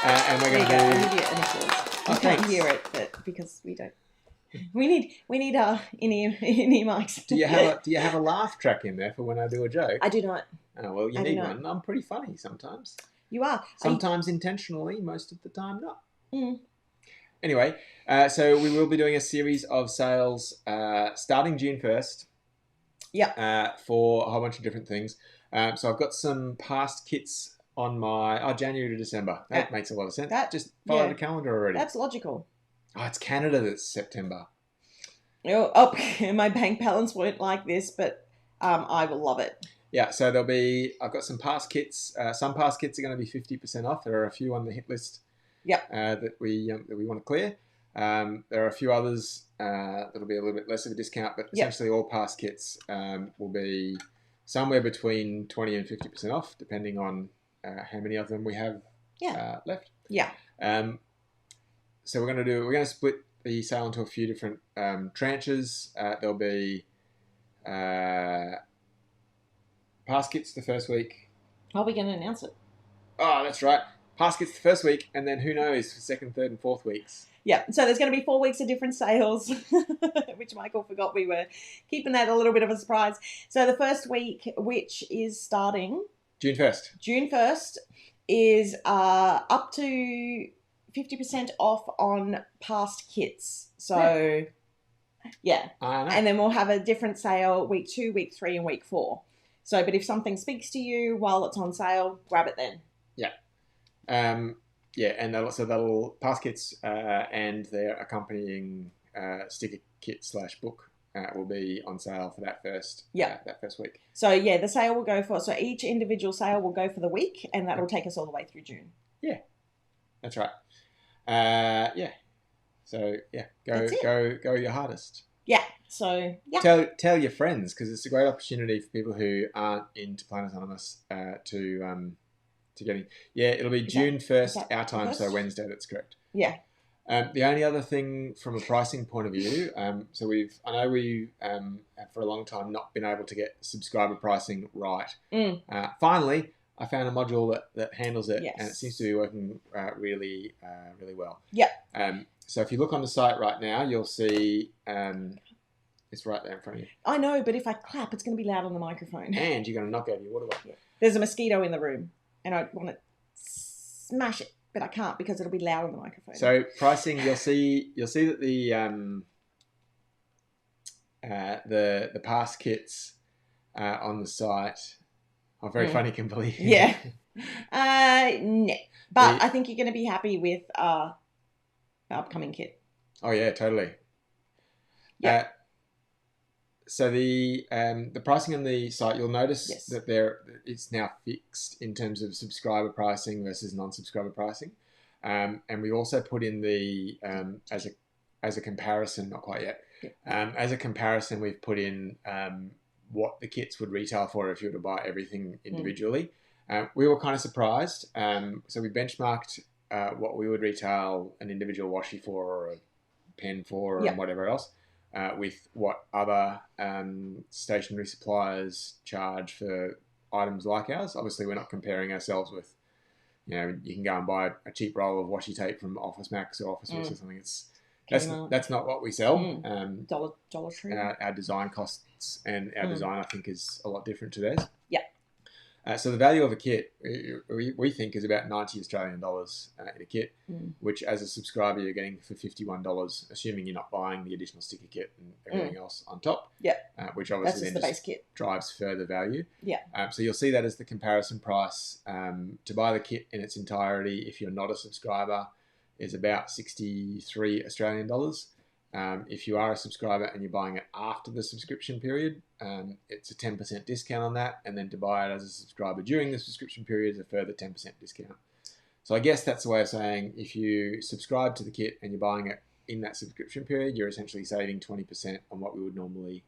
Speaker 2: And we're going to do...
Speaker 1: I need your initials. You can't hear it, but because we don't... We need in-ear mics.
Speaker 2: Do you have a laugh track in there for when I do a joke?
Speaker 1: I do not.
Speaker 2: Oh, well, you need one. I'm pretty funny sometimes.
Speaker 1: You are.
Speaker 2: Sometimes intentionally, most of the time not. Anyway, so we will be doing a series of sales starting June 1st.
Speaker 1: Yeah.
Speaker 2: For a whole bunch of different things. So I've got some past kits on my January to December. That makes a lot of sense. Just follow the calendar already.
Speaker 1: That's logical.
Speaker 2: Oh, it's Canada that's September.
Speaker 1: Oh, my bank balance won't like this, but I will love it.
Speaker 2: Yeah, so I've got some pass kits. Some pass kits are going to be 50% off. There are a few on the hit list.
Speaker 1: Yep.
Speaker 2: That we want to clear. There are a few others that'll be a little bit less of a discount, but essentially all pass kits will be somewhere between 20 and 50% off, depending on how many of them we have left.
Speaker 1: Yeah.
Speaker 2: So we're going to split the sale into a few different tranches. There'll be pass kits the first week.
Speaker 1: Are we going to announce it?
Speaker 2: Oh, that's right. Pass kits the first week, and then who knows for second, third, and fourth weeks.
Speaker 1: Yeah, so there's going to be 4 weeks of different sales, which Michael forgot we were keeping that a little bit of a surprise. So the first week, which is starting
Speaker 2: June 1st.
Speaker 1: June 1st, is up to 50% off on past kits. So, yeah. And then we'll have a different sale week 2, week 3, and week 4. So, but if something speaks to you while it's on sale, grab it then.
Speaker 2: Yeah. And that'll pass kits and their accompanying sticker kit / book will be on sale for that first week.
Speaker 1: So the sale will go so each individual sale will go for the week, and that will take us all the way through June.
Speaker 2: Yeah, that's right. So go your hardest.
Speaker 1: Yeah. So
Speaker 2: tell your friends, because it's a great opportunity for people who aren't into Planet Anonymous to get in. Yeah, it'll be June 1st, our time, so Wednesday, that's correct.
Speaker 1: Yeah.
Speaker 2: The only other thing from a pricing point of view, so I know we have for a long time not been able to get subscriber pricing right. Finally, I found a module that handles it, and it seems to be working really well.
Speaker 1: Yeah.
Speaker 2: So if you look on the site right now, you'll see it's right there in front of you.
Speaker 1: I know, but if I clap, it's going to be loud on the microphone.
Speaker 2: And you're going to knock over your water bottle.
Speaker 1: Yeah. There's a mosquito in the room, and I want to smash it, but I can't because it'll be loud on the microphone.
Speaker 2: So pricing, you'll see that the pass kits on the site are very funny, can believe.
Speaker 1: Yeah. No. But I think you're going to be happy with the upcoming kit.
Speaker 2: Oh yeah, totally.
Speaker 1: Yeah.
Speaker 2: So the pricing on the site, you'll notice that it's now fixed in terms of subscriber pricing versus non-subscriber pricing, and we also put in the as a comparison, not quite yet. As a comparison, we've put in what the kits would retail for if you were to buy everything individually. We were kind of surprised, so we benchmarked what we would retail an individual washi for, or a pen for, and whatever else. With what other stationery suppliers charge for items like ours. Obviously, we're not comparing ourselves with, you can go and buy a cheap roll of washi tape from Office Max or Office Works or something. That's not what we sell.
Speaker 1: Dollar Tree.
Speaker 2: Our design costs and our design, I think, is a lot different to theirs.
Speaker 1: Yeah.
Speaker 2: So the value of a kit, we think, is about $90 Australian in a kit, which as a subscriber you're getting for $51, assuming you're not buying the additional sticker kit and everything else on top.
Speaker 1: Yeah.
Speaker 2: Which obviously
Speaker 1: then the base kit
Speaker 2: drives further value.
Speaker 1: Yeah.
Speaker 2: So you'll see that as the comparison price to buy the kit in its entirety. If you're not a subscriber, is about $63 Australian dollars. If you are a subscriber and you're buying it after the subscription period, it's a 10% discount on that. And then to buy it as a subscriber during the subscription period is a further 10% discount. So I guess that's the way of saying if you subscribe to the kit and you're buying it in that subscription period, you're essentially saving 20% on what we would normally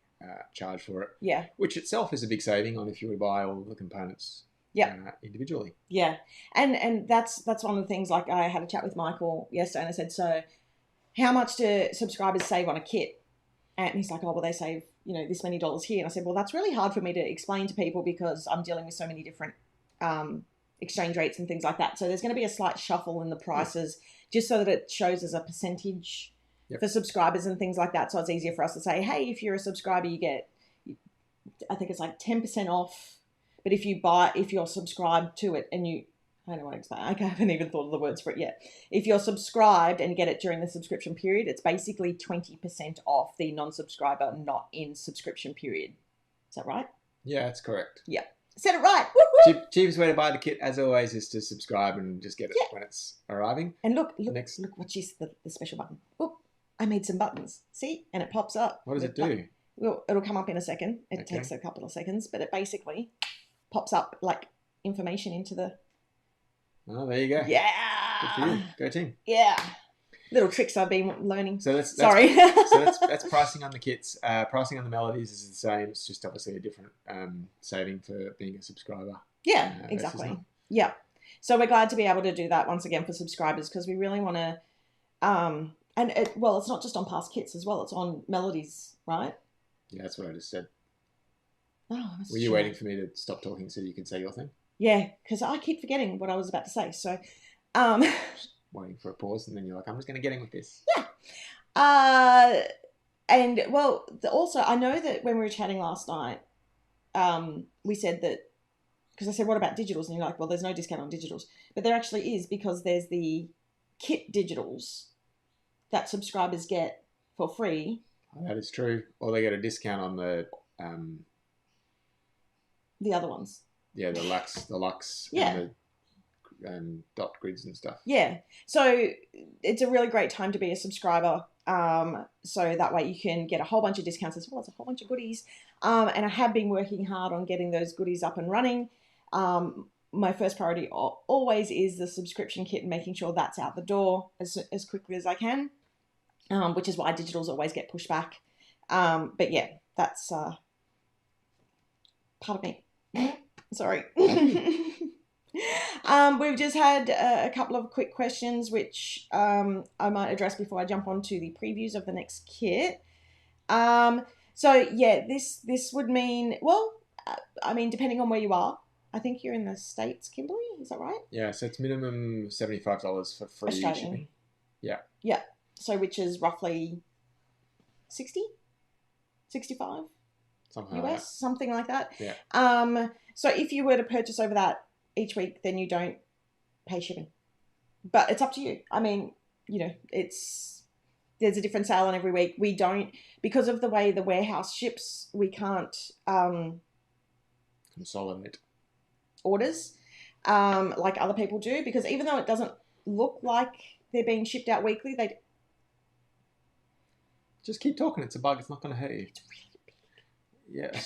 Speaker 2: charge for it.
Speaker 1: Yeah.
Speaker 2: Which itself is a big saving on if you were to buy all of the components individually.
Speaker 1: Yeah. And that's one of the things, like I had a chat with Michael yesterday and I said, so how much do subscribers save on a kit? And he's like, oh, well, they save, this many dollars here. And I said, well, that's really hard for me to explain to people because I'm dealing with so many different exchange rates and things like that. So there's going to be a slight shuffle in the prices just so that it shows as a percentage for subscribers and things like that. So it's easier for us to say, hey, if you're a subscriber, you get, I think it's like 10% off. But if you're subscribed to it and I don't know what to explain. I haven't even thought of the words for it yet. If you're subscribed and get it during the subscription period, it's basically 20% off the non-subscriber not in subscription period. Is that right?
Speaker 2: Yeah, that's correct.
Speaker 1: Yeah. Said it right. Woo-hoo.
Speaker 2: Cheapest way to buy the kit, as always, is to subscribe and just get it when it's arriving.
Speaker 1: And look, what she's the special button. Oh, I made some buttons. See? And it pops up.
Speaker 2: What does it do?
Speaker 1: Well, it'll come up in a second. It takes a couple of seconds, but it basically pops up like information into the...
Speaker 2: Oh, there you go.
Speaker 1: Yeah.
Speaker 2: Good for you. Go team.
Speaker 1: Yeah. Little tricks I've been learning.
Speaker 2: So that's
Speaker 1: Sorry.
Speaker 2: that's pricing on the kits. Pricing on the melodies is the same. It's just obviously a different saving for being a subscriber.
Speaker 1: Yeah, exactly. Yeah. So we're glad to be able to do that once again for subscribers because we really want to, it's not just on past kits as well. It's on melodies, right?
Speaker 2: Yeah, that's what I just said.
Speaker 1: Oh,
Speaker 2: were you waiting for me to stop talking so you could say your thing?
Speaker 1: Yeah, because I keep forgetting what I was about to say. So,
Speaker 2: waiting for a pause, and then you're like, I'm just going to get in with this.
Speaker 1: Yeah. And well, also I know that when we were chatting last night, we said that, because I said, what about digitals? And you're like, well, there's no discount on digitals. But there actually is, because there's the kit digitals that subscribers get for free.
Speaker 2: Oh, that is true. Or they get a discount on the
Speaker 1: other ones.
Speaker 2: Yeah, the Lux
Speaker 1: Yeah.
Speaker 2: And the dot grids and stuff.
Speaker 1: Yeah. So it's a really great time to be a subscriber. So that way you can get a whole bunch of discounts as well as a whole bunch of goodies. And I have been working hard on getting those goodies up and running. My first priority always is the subscription kit and making sure that's out the door as quickly as I can, which is why digitals always get pushed back. But yeah, that's part of me. Sorry. We've just had a couple of quick questions, which I might address before I jump on to the previews of the next kit. So yeah, this would mean, well, I mean, depending on where you are, I think you're in the States, Kimberly, is that right?
Speaker 2: Yeah, so it's minimum $75 for free
Speaker 1: Australian.
Speaker 2: shipping. Yeah.
Speaker 1: Yeah, so which is roughly 60? 65?
Speaker 2: Something
Speaker 1: US,
Speaker 2: like that.
Speaker 1: something like that.
Speaker 2: Yeah.
Speaker 1: So if you were to purchase over that each week, then you don't pay shipping. But it's up to you. I mean, you know, there's a different sale on every week. We don't, because of the way the warehouse ships, we can't
Speaker 2: consolidate
Speaker 1: orders like other people do, because even though it doesn't look like they're being shipped out weekly, they
Speaker 2: just keep talking. It's a bug. It's not going to hurt you.
Speaker 1: It's really big.
Speaker 2: Yeah.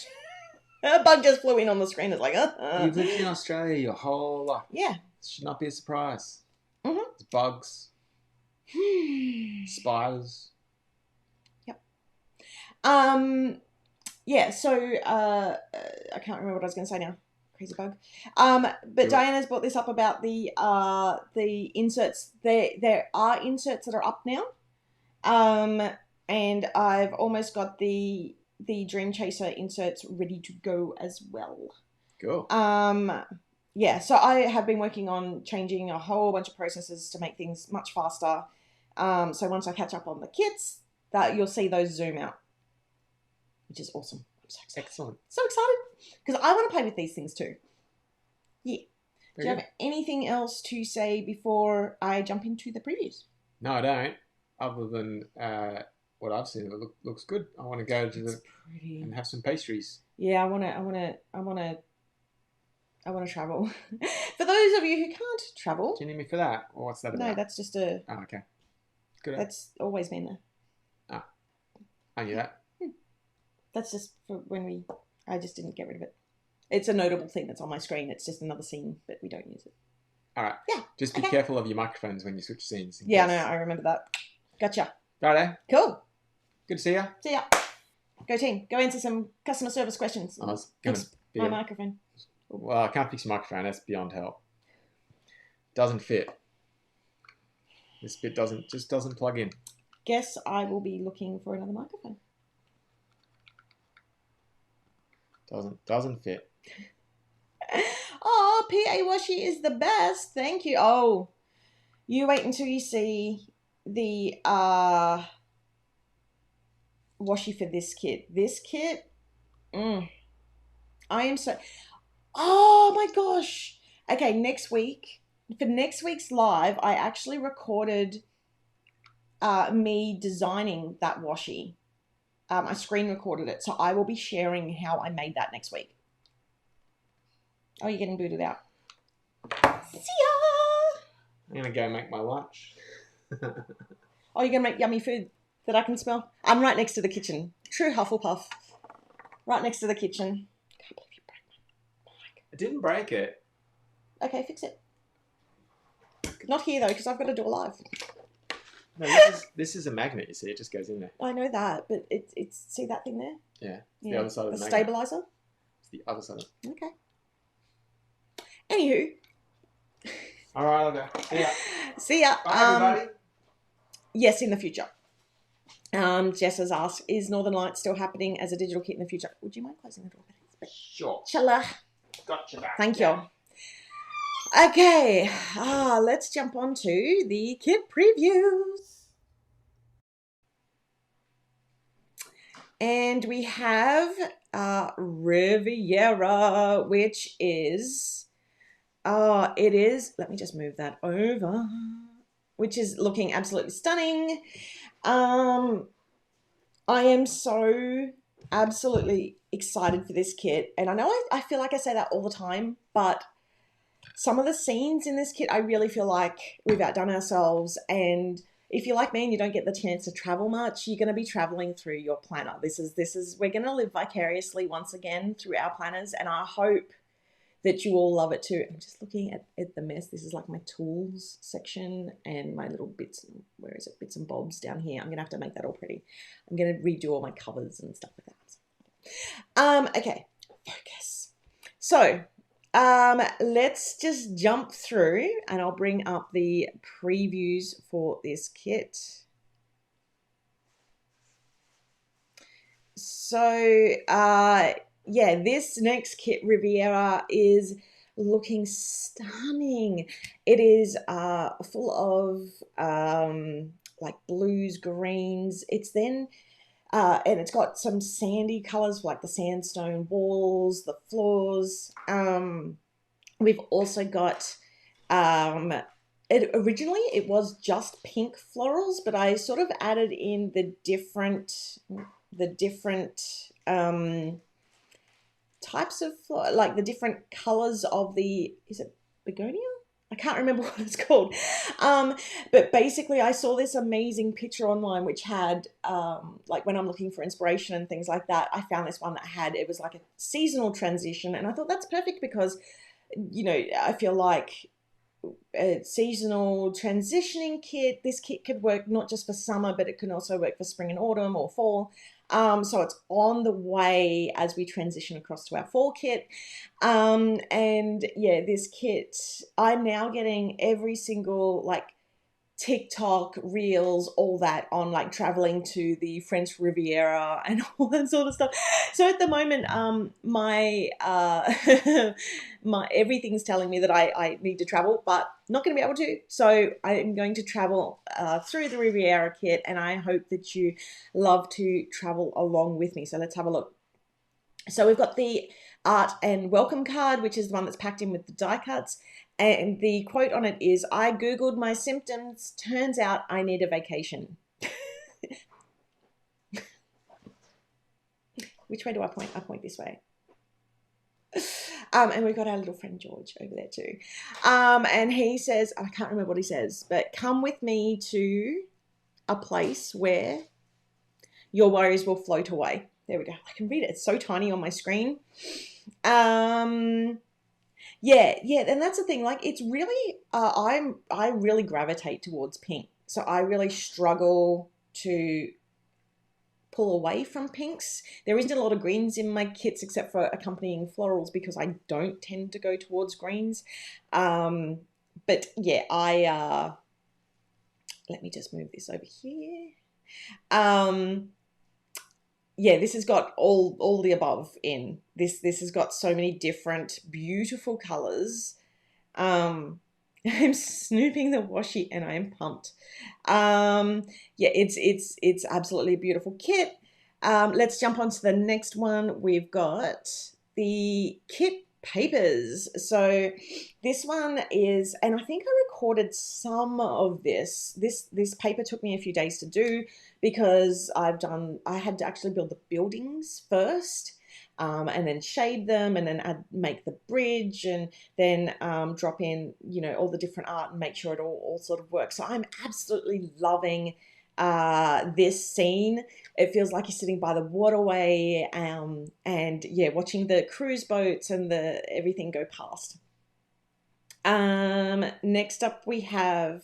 Speaker 1: A bug just flew in on the screen. It's like,
Speaker 2: You've lived in Australia your whole life.
Speaker 1: Yeah.
Speaker 2: It should not be a surprise.
Speaker 1: Mm-hmm.
Speaker 2: It's bugs, spiders.
Speaker 1: Yep. Yeah. So I can't remember what I was going to say now. Crazy bug. But Diana's brought this up about the inserts. There are inserts that are up now. And I've almost got the Dream Chaser inserts ready to go as well.
Speaker 2: Cool.
Speaker 1: Yeah, so I have been working on changing a whole bunch of processes to make things much faster. So once I catch up on the kits, that you'll see those zoom out, which is awesome. I'm so excited.
Speaker 2: Excellent.
Speaker 1: So excited because I want to play with these things too. Yeah. Do you
Speaker 2: Very
Speaker 1: have anything else to say before I jump into the previews?
Speaker 2: No, I don't. Other than what I've seen, it looks good. I want to go to
Speaker 1: Pretty.
Speaker 2: and have some pastries.
Speaker 1: Yeah, I want to travel. For those of you who can't travel,
Speaker 2: Do you need me for that, or what's that about?
Speaker 1: no, that's just a.
Speaker 2: Oh, okay. Good.
Speaker 1: That's always been there.
Speaker 2: I knew that.
Speaker 1: That's just for when I just didn't get rid of it. It's a notable thing that's on my screen. It's just another scene, but we don't use it.
Speaker 2: All right.
Speaker 1: Yeah.
Speaker 2: Just be careful of your microphones when you switch scenes.
Speaker 1: Yeah, no, I remember that. Gotcha.
Speaker 2: Righto.
Speaker 1: Cool.
Speaker 2: Good to see you.
Speaker 1: See ya. Go team. Go into some customer service questions.
Speaker 2: I was going to
Speaker 1: Fix my microphone.
Speaker 2: Well, I can't fix your microphone. That's beyond help. Doesn't fit. This bit doesn't plug in.
Speaker 1: Guess I will be looking for another microphone.
Speaker 2: Doesn't fit.
Speaker 1: Oh, PAHQ is the best. Thank you. Oh, you wait until you see the washi for this kit. This kit, I am so... Oh my gosh. Okay, next week, for next week's live, I actually recorded me designing that washi. I screen recorded it, so I will be sharing how I made that next week. Oh, you're getting booted out. See ya!
Speaker 2: I'm going to go make my lunch.
Speaker 1: Oh, you're going to make yummy food that I can smell? I'm right next to the kitchen. True Hufflepuff. Right next to the kitchen. Can't believe you broke my mic.
Speaker 2: I didn't break it.
Speaker 1: Okay, fix it. Not here, though, because I've got to do a live.
Speaker 2: No, this is a magnet, you see. It just goes in there.
Speaker 1: I know that, but it's see that thing there?
Speaker 2: Yeah. The other side of the magnet.
Speaker 1: Stabilizer?
Speaker 2: It's the other side of it.
Speaker 1: Okay. Anywho.
Speaker 2: All right, I'll go. See ya.
Speaker 1: See ya.
Speaker 2: Bye, everybody.
Speaker 1: Yes, in the future. Jess has asked, is Northern Lights still happening as a digital kit in the future? Would you mind closing the door?
Speaker 2: Sure.
Speaker 1: Chala.
Speaker 2: Gotcha back.
Speaker 1: Thank you. Okay, let's jump on to the kit previews. And we have Riviera, which is, it is, let me just move that over, which is looking absolutely stunning. I am so absolutely excited for this kit. And I know I feel like I say that all the time, but some of the scenes in this kit, I really feel like we've outdone ourselves. And if you're like me and you don't get the chance to travel much, you're going to be traveling through your planner. We're going to live vicariously once again through our planners. And I hope that you all love it too. I'm just looking at the mess. This is like my tools section and my little bits, bits and bobs down here. I'm going to have to make that all pretty. I'm going to redo all my covers and stuff like that. Okay, focus. So, let's just jump through and I'll bring up the previews for this kit. So, yeah, this next kit, Riviera, is looking stunning. It is full of like blues, greens. It's then and it's got some sandy colors like the sandstone walls, the floors. We've also got originally it was just pink florals, but I sort of added in the different types of like the different colors of is it begonia? I can't remember what it's called. But basically I saw this amazing picture online which had, like when I'm looking for inspiration and things like that, I found this one that it was like a seasonal transition. And I thought that's perfect because, you know, I feel like a seasonal transitioning kit, this kit could work not just for summer, but it can also work for spring and autumn or fall. So it's on the way as we transition across to our fall kit. And yeah, this kit, I'm now getting every single like TikTok, reels, all that on like traveling to the French Riviera and all that sort of stuff. So at the moment, my everything's telling me that I need to travel, but not going to be able to. So I'm going to travel through the Riviera kit, and I hope that you love to travel along with me. So let's have a look. So we've got the art and welcome card, which is the one that's packed in with the die cuts. And the quote on it is, I Googled my symptoms. Turns out I need a vacation. Which way do I point? I point this way. And we've got our little friend George over there too. And he says, I can't remember what he says, but come with me to a place where your worries will float away. There we go. I can read it. It's so tiny on my screen. Yeah, and that's the thing. Like, it's really, I really gravitate towards pink. So I really struggle to pull away from pinks. There isn't a lot of greens in my kits except for accompanying florals because I don't tend to go towards greens. But yeah, let me just move this over here. Yeah, this has got all the above in. This has got so many different beautiful colors. I'm snooping the washi and I am pumped. Yeah, it's absolutely a beautiful kit. Let's jump on to the next one. We've got the kit papers. So this one is, and I think I recorded some of this. This paper took me a few days to do because I had to actually build the buildings first. and then shade them, and then make the bridge, and then drop in, all the different art and make sure it all sort of works. So I'm absolutely loving this scene. It feels like you're sitting by the waterway, and yeah, watching the cruise boats and the everything go past. Next up we have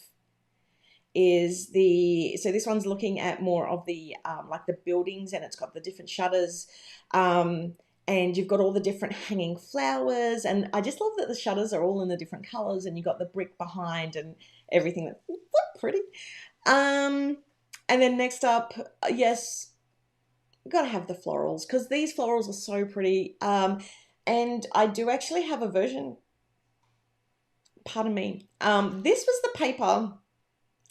Speaker 1: is so this one's looking at more of the like the buildings, and it's got the different shutters, and you've got all the different hanging flowers, and I just love that the shutters are all in the different colors, and you've got the brick behind and everything. That's pretty. And then next up, yes, gotta have the florals, because these florals are so pretty. And I do actually have a version, pardon me. This was the paper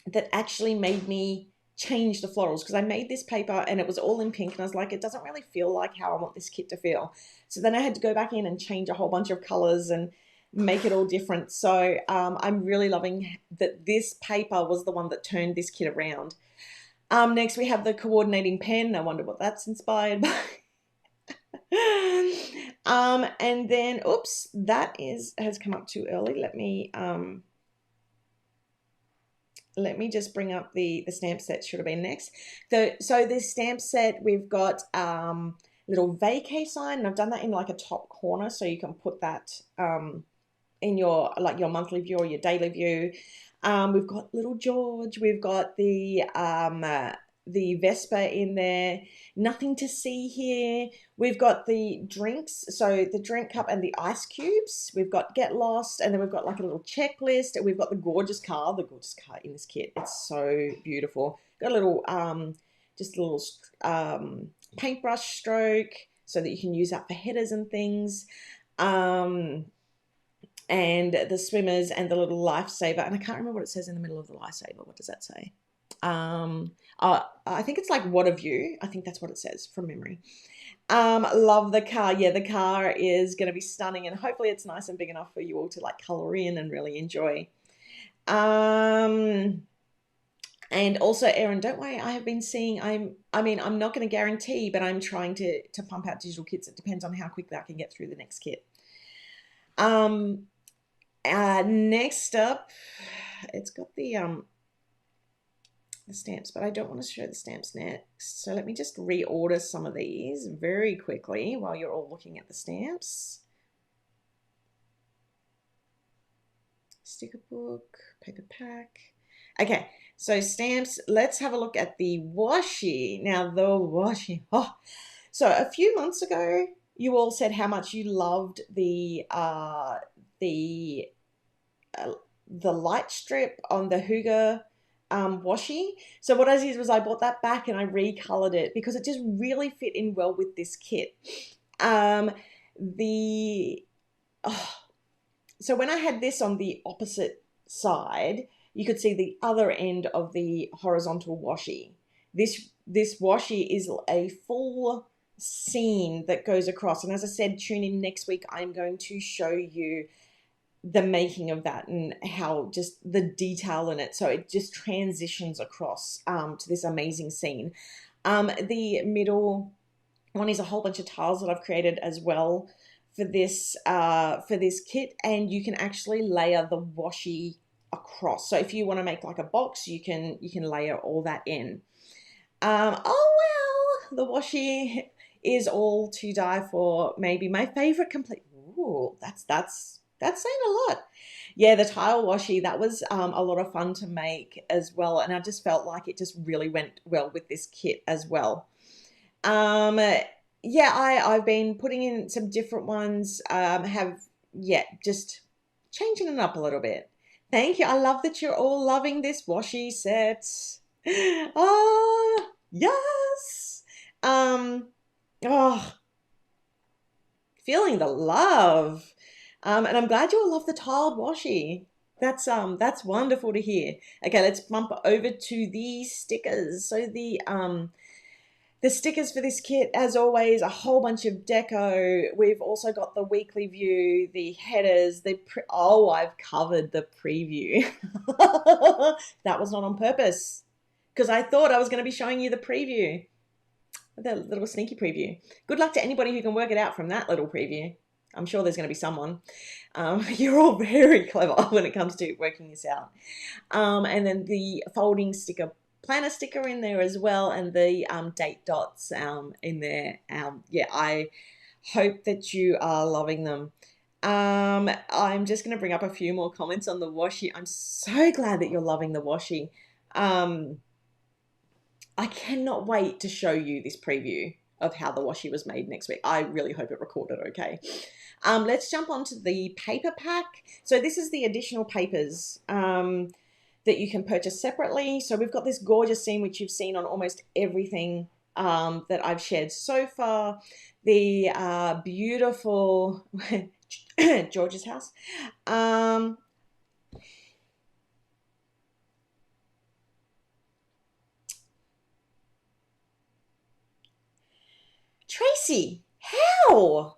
Speaker 1: that actually made me change the florals, because I made this paper and it was all in pink, and I was like, it doesn't really feel like how I want this kit to feel. So then I had to go back in and change a whole bunch of colors and make it all different. So I'm really loving that this paper was the one that turned this kit around. Next we have the coordinating pen. I wonder what that's inspired by. And then, oops, that has come up too early. Let me just bring up the stamp set. Should have been next. So this stamp set, we've got little vacay sign, and I've done that in like a top corner, so you can put that in your monthly view or your daily view. We've got little George. We've got the Vespa in there. Nothing to see here. We've got the drinks, so the drink cup and the ice cubes. We've got Get Lost, and then we've got like a little checklist. We've got the gorgeous car in this kit. It's so beautiful. Got a little just a little paintbrush stroke, so that you can use that for headers and things. And the swimmers and the little lifesaver, and I can't remember what it says in the middle of the lifesaver. What does that say? I think it's like what a view. I think that's what it says from memory. Love the car. Yeah, the car is going to be stunning, and hopefully it's nice and big enough for you all to like color in and really enjoy. And also, Erin, don't worry, I have been seeing, I'm not going to guarantee, but I'm trying to pump out digital kits. It depends on how quickly I can get through the next kit. Next up, it's got the stamps, but I don't want to show the stamps next. So let me just reorder some of these very quickly while you're all looking at the stamps. Sticker book, paper pack. Okay, so stamps, let's have a look at the washi. Now the washi, so a few months ago, you all said how much you loved the light strip on the Hygge washi. So what I did was I bought that back and I recolored it because it just really fit in well with this kit. So when I had this on the opposite side, you could see the other end of the horizontal washi. This washi is a full scene that goes across, and as I said, tune in next week. I'm going to show you the making of that and how just the detail in it, so it just transitions across to this amazing scene. The middle one is a whole bunch of tiles that I've created as well for this kit, and you can actually layer the washi across. So if you want to make like a box, you can layer all that in. Oh wow, the washi is all to die for. Maybe my favorite complete. Ooh, that's saying a lot. Yeah, the tile washi, that was a lot of fun to make as well, and I just felt like it just really went well with this kit as well. Yeah, I've been putting in some different ones, just changing it up a little bit. Thank you. I love that you're all loving this washi set. Oh, yes. Feeling the love. And I'm glad you all love the tiled washi. That's wonderful to hear. Okay, let's bump over to the stickers. So the stickers for this kit, as always, a whole bunch of deco. We've also got the weekly view, the headers, I've covered the preview. That was not on purpose, because I thought I was going to be showing you the preview. The little sneaky preview. Good luck to anybody who can work it out from that little preview. I'm sure there's going to be someone. You're all very clever when it comes to working this out. And then the folding sticker, planner sticker in there as well, and the date dots in there. Yeah, I hope that you are loving them. I'm just going to bring up a few more comments on the washi. I'm so glad that you're loving the washi. I cannot wait to show you this preview of how the washi was made next week. I really hope it recorded okay. Let's jump onto the paper pack. So this is the additional papers that you can purchase separately. So we've got this gorgeous scene, which you've seen on almost everything that I've shared so far. The beautiful George's house. Tracy, how?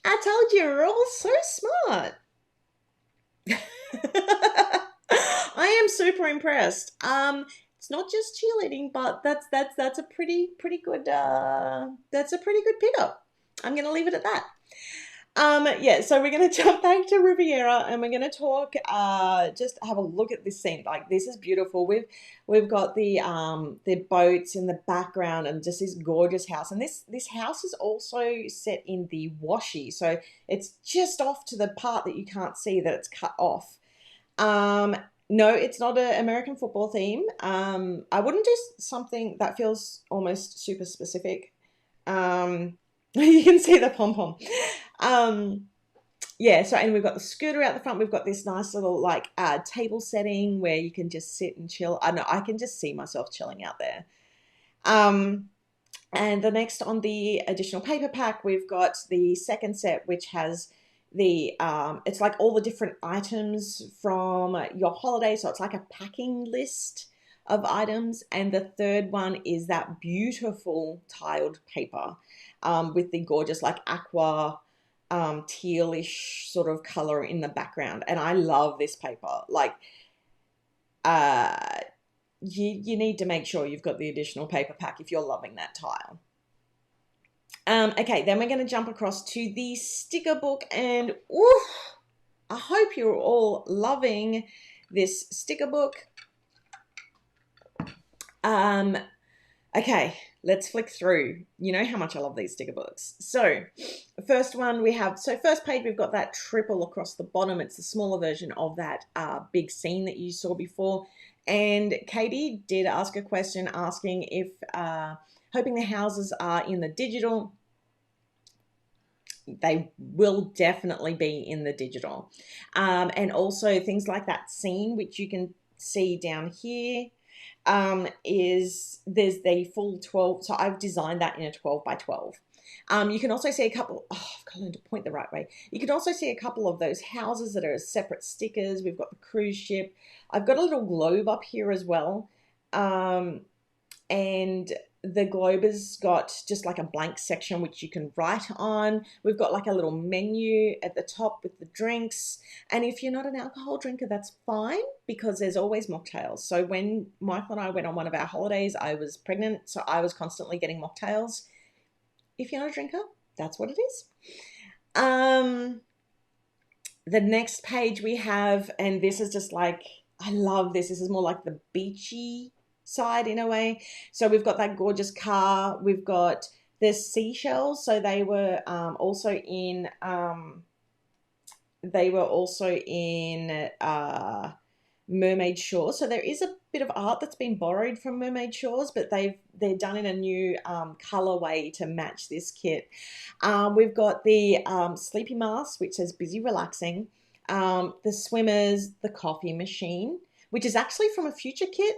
Speaker 1: I told you, you're all so smart. I am super impressed. It's not just cheerleading, but that's a pretty good that's a pretty good pickup. I'm gonna leave it at that. Yeah, so we're gonna jump back to Riviera and we're gonna talk. Just have a look at this scene. Like, this is beautiful. We've got the boats in the background and just this gorgeous house. And this house is also set in the washi, so it's just off to the part that you can't see that it's cut off. No, it's not an American football theme. I wouldn't do something that feels almost super specific. You can see the pom-pom. Yeah, so, and we've got the scooter out the front. We've got this nice little like table setting where you can just sit and chill. I know, I can just see myself chilling out there. And the next on the additional paper pack, we've got the second set, which has the it's like all the different items from your holiday. So it's like a packing list of items. And the third one is that beautiful tiled paper with the gorgeous like aqua tealish sort of color in the background. And I love this paper. Like, you need to make sure you've got the additional paper pack if you're loving that tile. Okay, then we're going to jump across to the sticker book, and oof, I hope you're all loving this sticker book. Okay, let's flick through. You know how much I love these sticker books. So, the first one we have, so first page we've got that triple across the bottom. It's the smaller version of that big scene that you saw before. And Katie did ask a question asking if, hoping the houses are in the digital. They will definitely be in the digital. And also things like that scene, which you can see down here, is there's the full 12. So I've designed that in a 12 by 12. You can also see a couple, I've got to learn to point the right way. You can also see a couple of those houses that are separate stickers. We've got the cruise ship. I've got a little globe up here as well. And the globe has got just like a blank section which you can write on. We've got like a little menu at the top with the drinks. And if you're not an alcohol drinker, that's fine, because there's always mocktails. So when Michael and I went on one of our holidays, I was pregnant, so I was constantly getting mocktails. If you're not a drinker, that's what it is. The next page we have, and this is just like, I love this. This is more like the beachy side in a way. So we've got that gorgeous car. We've got the seashells. So they were also in Mermaid Shores. So there is a bit of art that's been borrowed from Mermaid Shores, but they're done in a new colorway to match this kit. We've got the sleepy mask, which says busy relaxing. The swimmers, the coffee machine, which is actually from a future kit.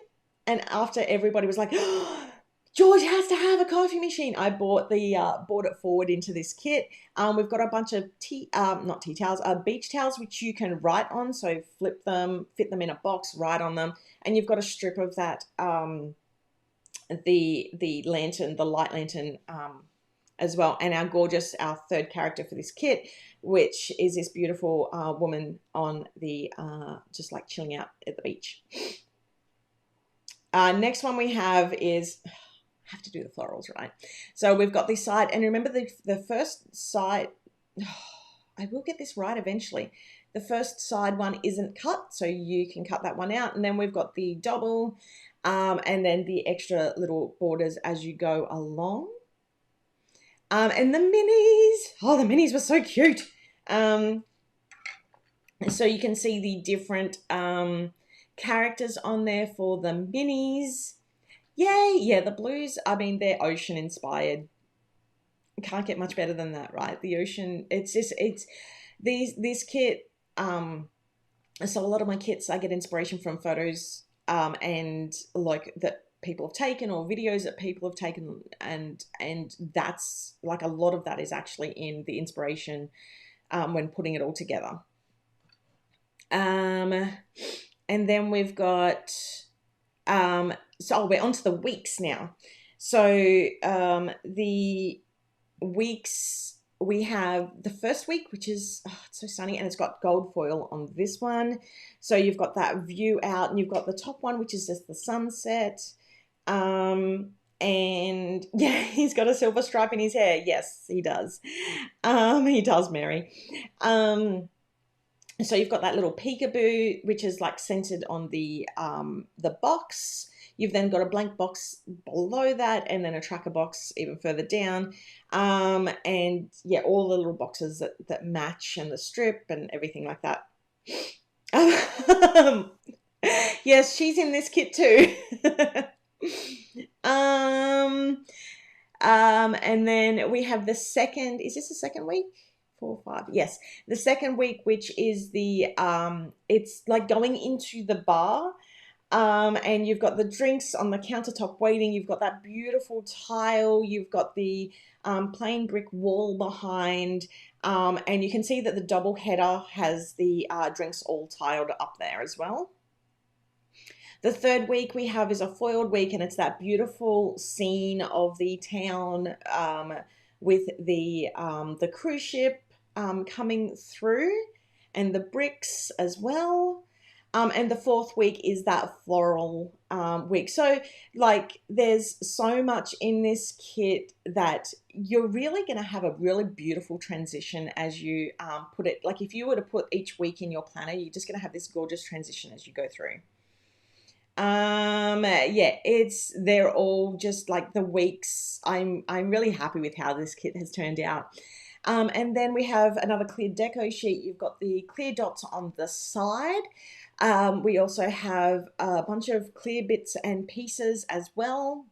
Speaker 1: And after everybody was like, oh, George has to have a coffee machine, I bought it forward into this kit. We've got a bunch of not tea towels, beach towels, which you can write on. So flip them, fit them in a box, write on them, and you've got a strip of that the lantern, the light lantern as well. And our third character for this kit, which is this beautiful woman on the, just like chilling out at the beach. Next one we have is, I have to do the florals, right? So we've got this side, and remember the first side, I will get this right eventually. The first side one isn't cut, so you can cut that one out. And then we've got the double, and then the extra little borders as you go along. And the minis, the minis were so cute. So you can see the different characters on there for the minis. Yay! Yeah, the blues, I mean, they're ocean inspired. Can't get much better than that, right? The ocean, it's this kit, so a lot of my kits, I get inspiration from photos and like that people have taken or videos that people have taken, and that's like a lot of that is actually in the inspiration when putting it all together. And then we've got so we're on to the weeks now. So the weeks, we have the first week, which is, it's so sunny, and it's got gold foil on this one. So you've got that view out, and you've got the top one, which is just the sunset. And yeah, he's got a silver stripe in his hair. Yes, he does. He does, Mary. So you've got that little peekaboo, which is like centered on the box. You've then got a blank box below that, and then a tracker box even further down. And yeah, all the little boxes that match, and the strip and everything like that. Yes, she's in this kit too. And then we have the second, is this the second week? 4, 5, yes. The second week, which is the, it's like going into the bar. And you've got the drinks on the countertop waiting. You've got that beautiful tile. You've got the plain brick wall behind. And you can see that the double header has the drinks all tiled up there as well. The third week we have is a foiled week, and it's that beautiful scene of the town with the cruise ship coming through, and the bricks as well. And the fourth week is that floral week. So like there's so much in this kit that you're really going to have a really beautiful transition as you put it. Like if you were to put each week in your planner, you're just going to have this gorgeous transition as you go through. Yeah, they're all just like the weeks. I'm really happy with how this kit has turned out. And then we have another clear deco sheet. You've got the clear dots on the side. We also have a bunch of clear bits and pieces as well.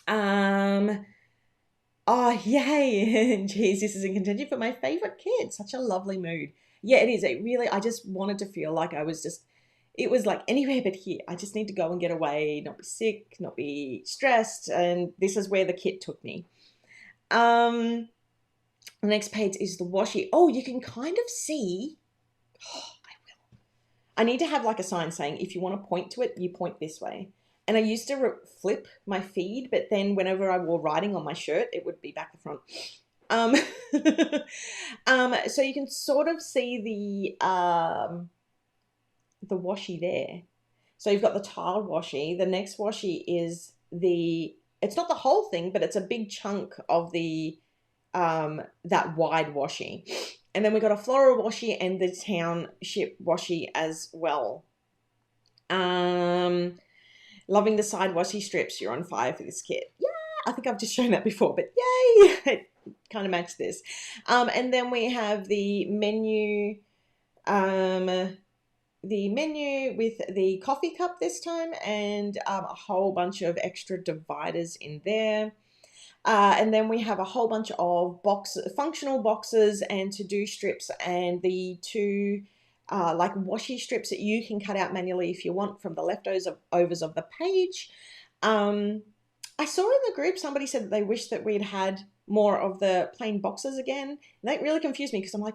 Speaker 1: Oh, yay. Geez, this is in contention for my favorite kit. Such a lovely mood. Yeah, it is. I just wanted to feel like it was like anywhere but here. I just need to go and get away, not be sick, not be stressed. And this is where the kit took me. The next page is the washi. Oh, you can kind of see. I need to have like a sign saying, if you want to point to it, you point this way. And I used to flip my feed, but then whenever I wore writing on my shirt, it would be back the front. So you can sort of see the washi there. So you've got the tiled washi. The next washi is it's not the whole thing, but it's a big chunk of the that wide washi. And then we got a floral washi and the township washi as well. Loving the side washi strips. You're on fire for this kit. Yeah, I think I've just shown that before, but yay! It kind of matched this. And then we have the menu, with the coffee cup this time, and a whole bunch of extra dividers in there. And then we have a whole bunch of functional boxes and to-do strips, and the two like washi strips that you can cut out manually if you want from the leftovers of the page. I saw in the group somebody said that they wish that we'd had more of the plain boxes again. And that really confused me because I'm like,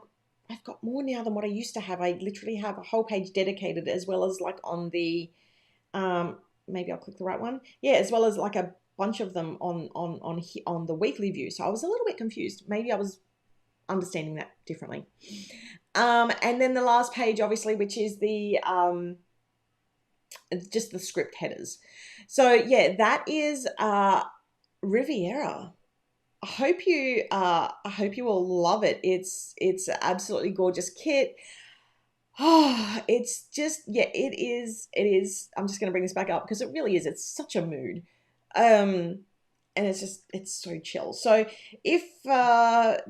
Speaker 1: I've got more now than what I used to have. I literally have a whole page dedicated, as well as like on the, maybe I'll click the right one. Yeah, as well as like a bunch of them on the weekly view. So I was a little bit confused. Maybe I was understanding that differently. And then the last page, obviously, which is the just the script headers. So yeah, that is Riviera. I hope you all love it. It's an absolutely gorgeous kit. Oh, it's just, yeah, it is. It is. I'm just going to bring this back up because it really is. It's such a mood. And it's so chill. So if,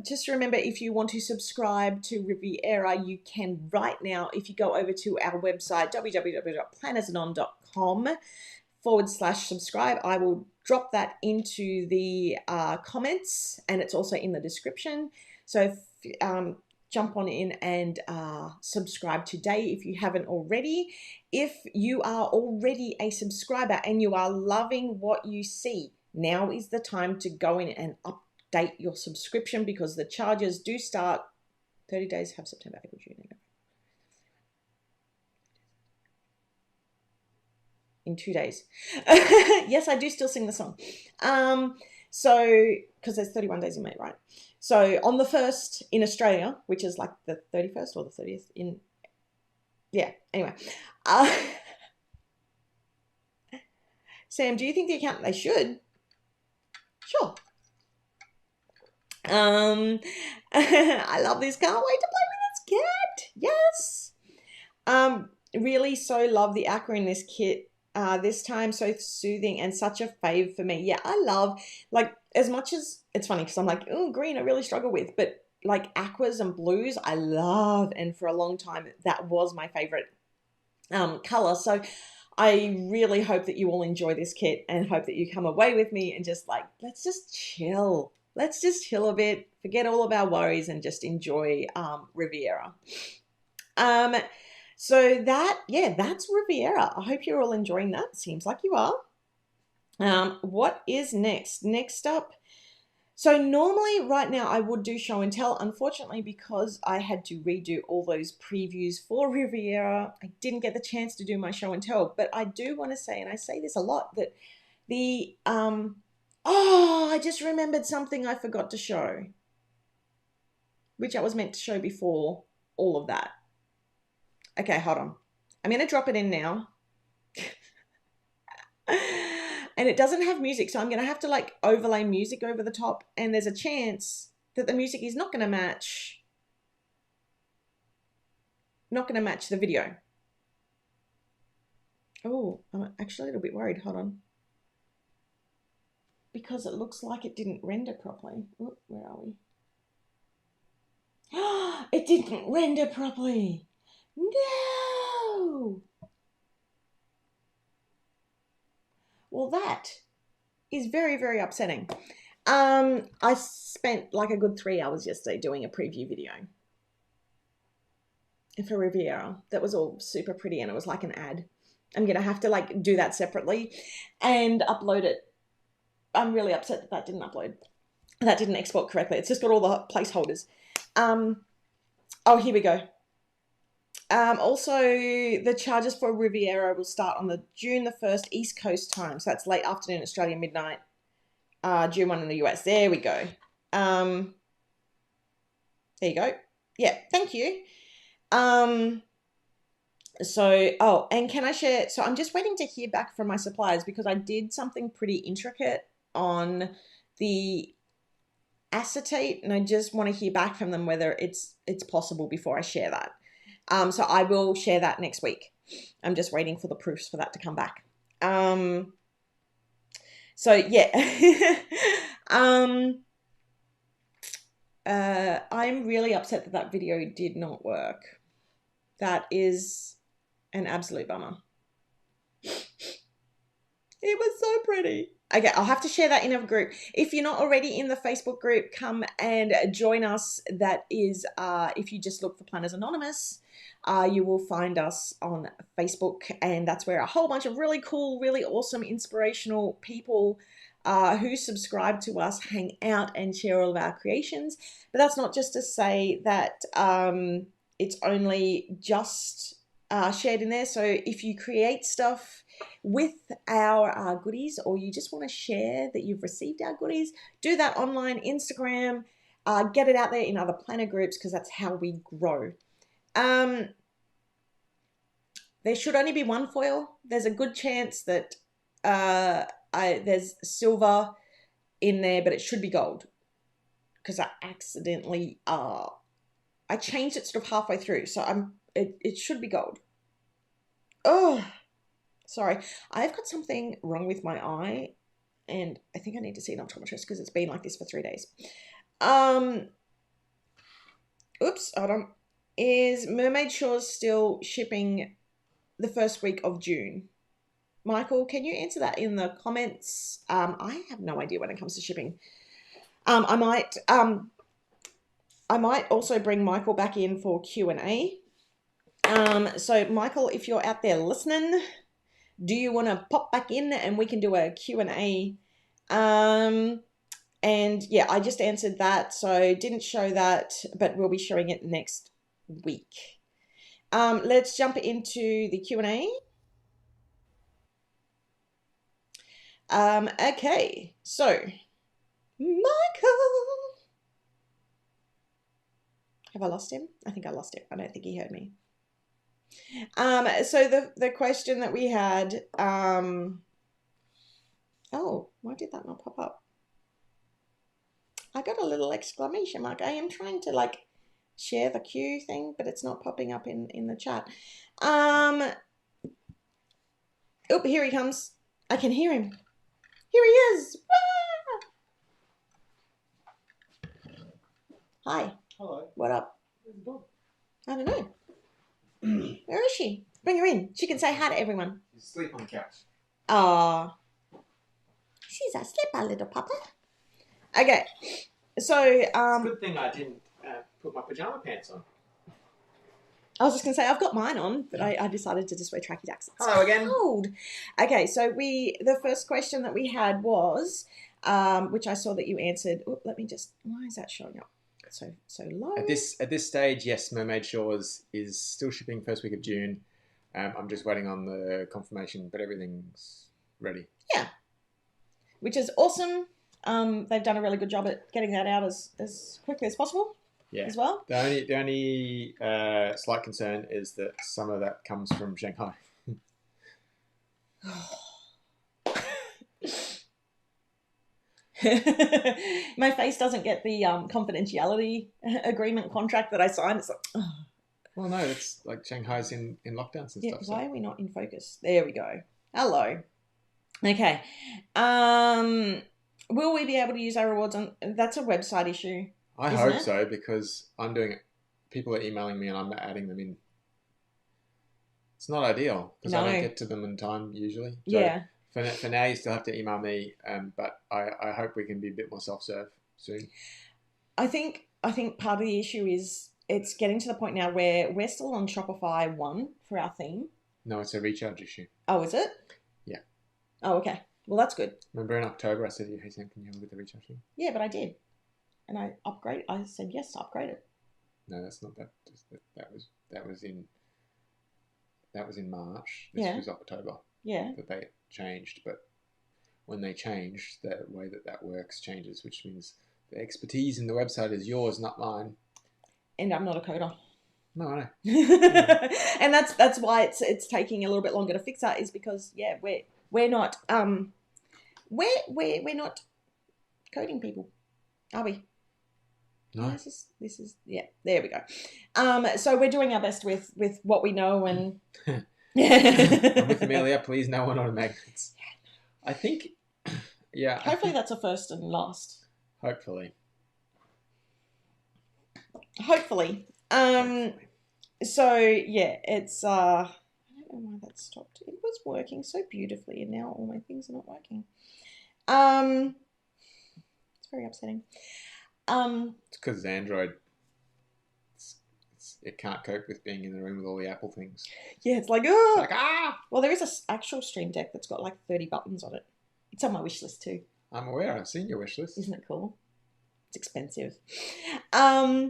Speaker 1: just remember, if you want to subscribe to Riviera, you can right now. If you go over to our website, www.plannersanon.com/subscribe, I will drop that into the comments, and it's also in the description. So if, jump on in and subscribe today if you haven't already. If you are already a subscriber and you are loving what you see, now is the time to go in and update your subscription, because the charges do start 30 days, have September, April, June. In 2 days. Yes, I do still sing the song. So, because there's 31 days in May, right? So on the 1st in Australia, which is like the 31st or the 30th in, yeah, anyway. Sam, do you think the account, they should? Sure. I love this. Can't wait to play with this kit. Yes. Really so love the aqua in this kit. This time, so soothing and such a fave for me. Yeah, I love, like, as much as it's funny because I'm like, oh, green I really struggle with, but like aquas and blues I love, and for a long time that was my favorite color. So I really hope that you all enjoy this kit and hope that you come away with me and just like, let's just chill. Let's just chill a bit, forget all of our worries, and just enjoy Riviera. So that, yeah, that's Riviera. I hope you're all enjoying that. Seems like you are. What is next? Next up, so normally right now I would do show and tell. Unfortunately, because I had to redo all those previews for Riviera, I didn't get the chance to do my show and tell. But I do want to say, and I say this a lot, that the, oh, I just remembered something I forgot to show, which I was meant to show before all of that. Okay, hold on. I'm going to drop it in now. And it doesn't have music, so I'm going to have to like overlay music over the top, and there's a chance that the music is not going to match the video. Oh, I'm actually a little bit worried. Hold on. Because it looks like it didn't render properly. Oh, where are we? It didn't render properly. No! Well, that is very, very upsetting. I spent like a good 3 hours yesterday doing a preview video for Riviera that was all super pretty, and it was like an ad. I'm going to have to like do that separately and upload it. I'm really upset that that didn't upload. That didn't export correctly. It's just got all the placeholders. Oh, here we go. Also, the charges for Riviera will start on the June the 1st East Coast time. So that's late afternoon Australia, midnight, June 1 in the US. There we go. There you go. Yeah, thank you. So, oh, and can I share? So I'm just waiting to hear back from my suppliers because I did something pretty intricate on the acetate, and I just want to hear back from them whether it's possible before I share that. So I will share that next week. I'm just waiting for the proofs for that to come back. So yeah, I'm really upset that that video did not work. That is an absolute bummer. It was so pretty. Okay, I'll have to share that in a group. If you're not already in the Facebook group, come and join us. That is, if you just look for Planners Anonymous, you will find us on Facebook, and that's where a whole bunch of really cool, really awesome, inspirational people who subscribe to us hang out and share all of our creations. But that's not just to say that it's only just shared in there. So if you create stuff with our goodies, or you just want to share that you've received our goodies, do that online, Instagram, get it out there in other planner groups, because that's how we grow. There should only be one foil. There's a good chance that there's silver in there, but it should be gold, because I accidentally I changed it sort of halfway through, so it should be gold. Oh, sorry. I've got something wrong with my eye, and I think I need to see an optometrist because it's been like this for 3 days. Oops, hold on. Is Mermaid Shores still shipping the first week of June? Michael, can you answer that in the comments? I have no idea when it comes to shipping. I might also bring Michael back in for Q&A. So Michael, if you're out there listening, do you want to pop back in and we can do a Q&A? And yeah, I just answered that, so didn't show that, but we'll be showing it next week. Let's jump into the Q&A. Okay, so Michael. Have I lost him? I think I lost him. I don't think he heard me. So the question that we had, oh, why did that not pop up? I got a little exclamation mark. I am trying to like share the Q thing, but it's not popping up in the chat. Oh, here he comes. I can hear him. Here he is. Ah! Hi.
Speaker 2: Hello.
Speaker 1: What up?
Speaker 2: Where's the dog?
Speaker 1: I don't know. Where is she? Bring her in. She can say hi to everyone.
Speaker 2: She's asleep on the couch.
Speaker 1: Aw. She's asleep, our little papa. Okay. So,
Speaker 2: It's a good thing I didn't put my pajama pants on.
Speaker 1: I was just going to say, I've got mine on, but I decided to just wear tracky jacks. It's
Speaker 2: Hello again.
Speaker 1: cold. Okay, so the first question that we had was, which I saw that you answered. Oh, let me just, why is that showing up so low?
Speaker 2: At this stage, yes, Mermaid Shores is still shipping first week of June. I'm just waiting on the confirmation, but everything's ready.
Speaker 1: Yeah, which is awesome. They've done a really good job at getting that out as quickly as possible.
Speaker 2: Yeah.
Speaker 1: As well.
Speaker 2: The only slight concern is that some of that comes from Shanghai.
Speaker 1: My face doesn't get the confidentiality agreement contract that I signed. It's like, oh.
Speaker 2: Well, no, it's like Shanghai's in lockdowns and stuff.
Speaker 1: Why are we not in focus? There we go. Hello. Okay. Will we be able to use our rewards on? That's a website issue.
Speaker 2: I hope so, because I'm doing it. People are emailing me and I'm adding them in. It's not ideal because I don't get to them in time usually. So
Speaker 1: yeah.
Speaker 2: For now, you still have to email me, but I hope we can be a bit more self-serve soon.
Speaker 1: I think part of the issue is it's getting to the point now where we're still on Shopify 1 for our theme.
Speaker 2: No, it's a recharge issue.
Speaker 1: Oh, is it?
Speaker 2: Yeah.
Speaker 1: Oh, okay. Well, that's good.
Speaker 2: Remember in October I said, "Hey Sam, can you help with the recharge thing?"
Speaker 1: Yeah, but I did. And I said yes to upgrade it.
Speaker 2: No, that's not that. That was in March.
Speaker 1: This
Speaker 2: was October.
Speaker 1: Yeah.
Speaker 2: That they changed, but when they change, the way that works changes, which means the expertise in the website is yours, not mine. And
Speaker 1: I'm not a coder.
Speaker 2: No, I know.
Speaker 1: And that's why it's taking a little bit longer to fix that, is because we're not we're not coding people, are we?
Speaker 2: No.
Speaker 1: This is yeah. There we go. So we're doing our best with what we know, and
Speaker 2: I'm with Amelia. Please, no one on magnets. I think, yeah.
Speaker 1: Hopefully that's a first and last.
Speaker 2: Hopefully.
Speaker 1: So yeah, it's I don't know why that stopped. It was working so beautifully, and now all my things are not working. It's very upsetting.
Speaker 2: It's because it's Android. It can't cope with being in the room with all the Apple things. Yeah,
Speaker 1: it's like, oh! It's like, Well, there is an actual Stream Deck that's got like 30 buttons on it. It's on my wish list too.
Speaker 2: I'm aware. I've seen your wish list.
Speaker 1: Isn't it cool? It's expensive. I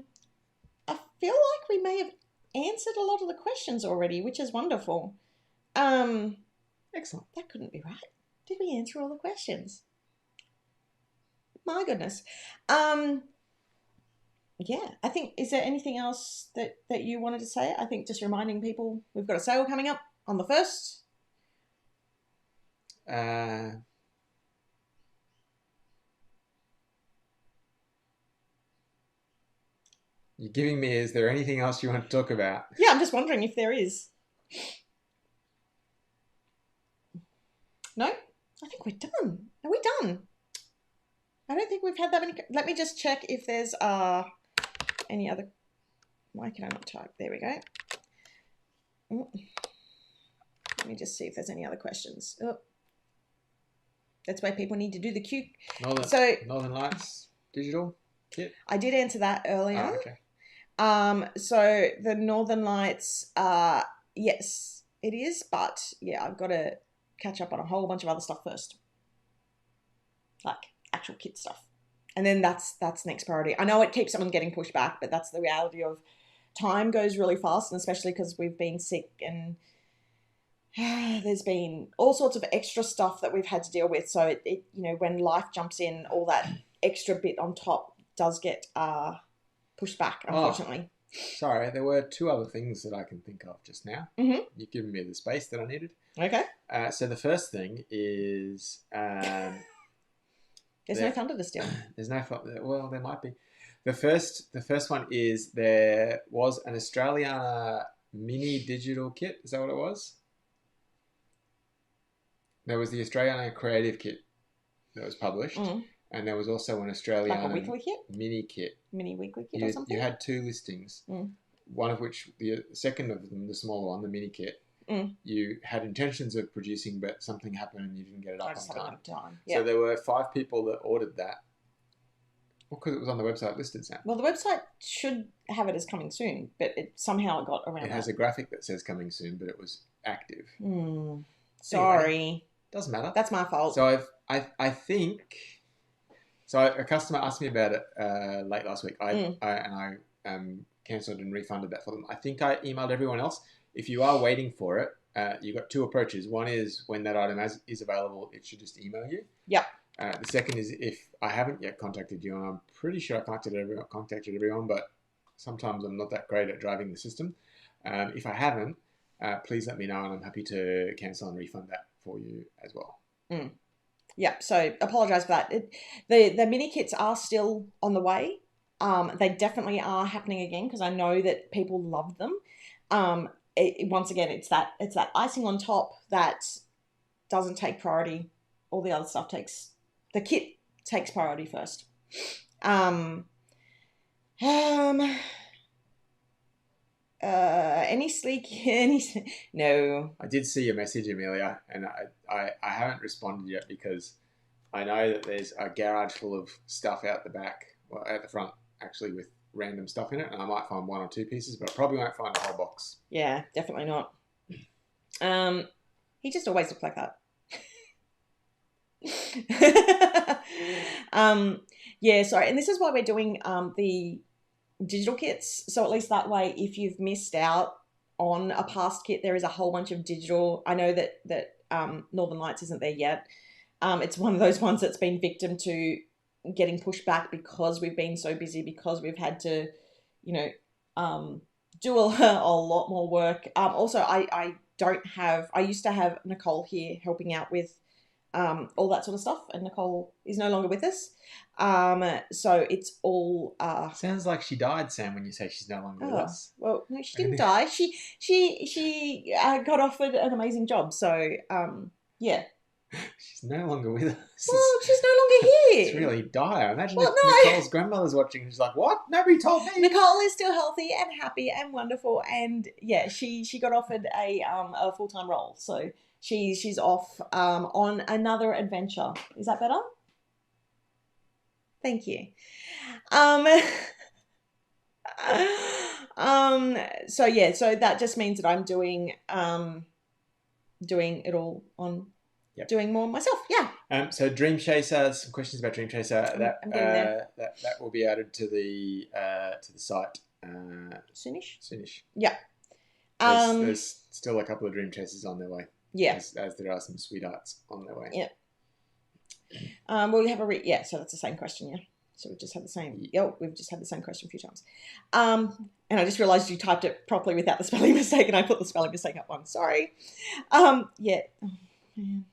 Speaker 1: feel like we may have answered a lot of the questions already, which is wonderful.
Speaker 2: Excellent.
Speaker 1: That couldn't be right. Did we answer all the questions? My goodness. Yeah, I think, is there anything else that you wanted to say? I think just reminding people we've got a sale coming up on the 1st.
Speaker 2: You're giving me, is there anything else you want to talk about?
Speaker 1: Yeah, I'm just wondering if there is. No? I think we're done. Are we done? I don't think we've had that many. Let me just check if there's any other. Why can I not type? There we go. Oh. Let me just see if there's any other questions. Oh. That's why people need to do the Q.
Speaker 2: Northern Lights digital kit?
Speaker 1: I did answer that earlier.
Speaker 2: Oh, okay.
Speaker 1: So the Northern Lights, yes, it is, but yeah, I've got to catch up on a whole bunch of other stuff first. Like actual kit stuff. And then that's next priority. I know it keeps someone getting pushed back, but that's the reality of time goes really fast, and especially because we've been sick and there's been all sorts of extra stuff that we've had to deal with. So it when life jumps in, all that extra bit on top does get pushed back, unfortunately.
Speaker 2: Sorry, there were 2 other things that I can think of just now.
Speaker 1: Mm-hmm.
Speaker 2: You've given me the space that I needed.
Speaker 1: Okay.
Speaker 2: So the first thing is...
Speaker 1: there's no thunder to steal.
Speaker 2: There's no... Well, there might be. The first one is there was an Australiana mini digital kit. Is that what it was? There was the Australiana creative kit that was published. Mm. And there was also an Australiana...
Speaker 1: Like a weekly kit?
Speaker 2: Mini kit.
Speaker 1: Mini weekly kit or something?
Speaker 2: You had 2 listings. Mm. One of which, the second of them, the smaller one, the mini kit, you had intentions of producing, but something happened and you didn't get it up on time. Yep. So there were 5 people that ordered that. Well, because it was on the website listed, Sam.
Speaker 1: Well, the website should have it as coming soon, but somehow it got around.
Speaker 2: It has a graphic that says coming soon, but it was active.
Speaker 1: Sorry.
Speaker 2: Anyway, doesn't matter.
Speaker 1: That's my fault.
Speaker 2: So I think... So a customer asked me about it late last week. I cancelled and refunded that for them. I think I emailed everyone else. If you are waiting for it, you've got 2 approaches. One is when that item is available, it should just email you.
Speaker 1: Yeah.
Speaker 2: The second is if I haven't yet contacted you, and I'm pretty sure I contacted everyone, but sometimes I'm not that great at driving the system. If I haven't, please let me know, and I'm happy to cancel and refund that for you as well.
Speaker 1: Yeah, so apologise for that. The mini kits are still on the way. They definitely are happening again because I know that people love them. Once again, it's that icing on top that doesn't take priority. All the other stuff the kit takes priority first. No.
Speaker 2: I did see your message, Amelia, and I haven't responded yet because I know that there's a garage full of stuff out the back, well, at the front, actually, with random stuff in it, and I might find 1 or 2 pieces, but I probably won't find a whole box.
Speaker 1: Yeah, definitely not. He just always looked like that. Yeah, sorry, and this is why we're doing the digital kits, so at least that way, if you've missed out on a past kit, there is a whole bunch of digital. I know that Northern Lights isn't there yet. It's one of those ones that's been victim to getting pushed back because we've been so busy, because we've had to, do a lot more work. Also, I used to have Nicole here helping out with all that sort of stuff, and Nicole is no longer with us. So it's all...
Speaker 2: Sounds like she died, Sam, when you say she's no longer with us.
Speaker 1: Well, no, she didn't die. She got offered an amazing job, so, yeah.
Speaker 2: She's no longer with us.
Speaker 1: Well, she's no longer here.
Speaker 2: It's really dire. Imagine if Nicole's grandmother's watching and she's like, what? Nobody told me.
Speaker 1: Nicole is still healthy and happy and wonderful, and yeah, she got offered a full-time role, so she's off on another adventure. Is that better? Thank you. So yeah, so that just means that I'm doing it all on... Yep. Doing more myself, yeah.
Speaker 2: So Dream Chaser, some questions about Dream Chaser. That will be added to the site
Speaker 1: Soonish.
Speaker 2: soonish.
Speaker 1: Yeah.
Speaker 2: There's still a couple of dream chasers on their way.
Speaker 1: Yeah.
Speaker 2: As there are some sweethearts on their way.
Speaker 1: Yeah. Well, we have so that's the same question, yeah. So we've just had the same. Yep, we've just had the same question a few times. And I just realised you typed it properly without the spelling mistake, and I put the spelling mistake up one. Sorry. Yeah. Oh, man.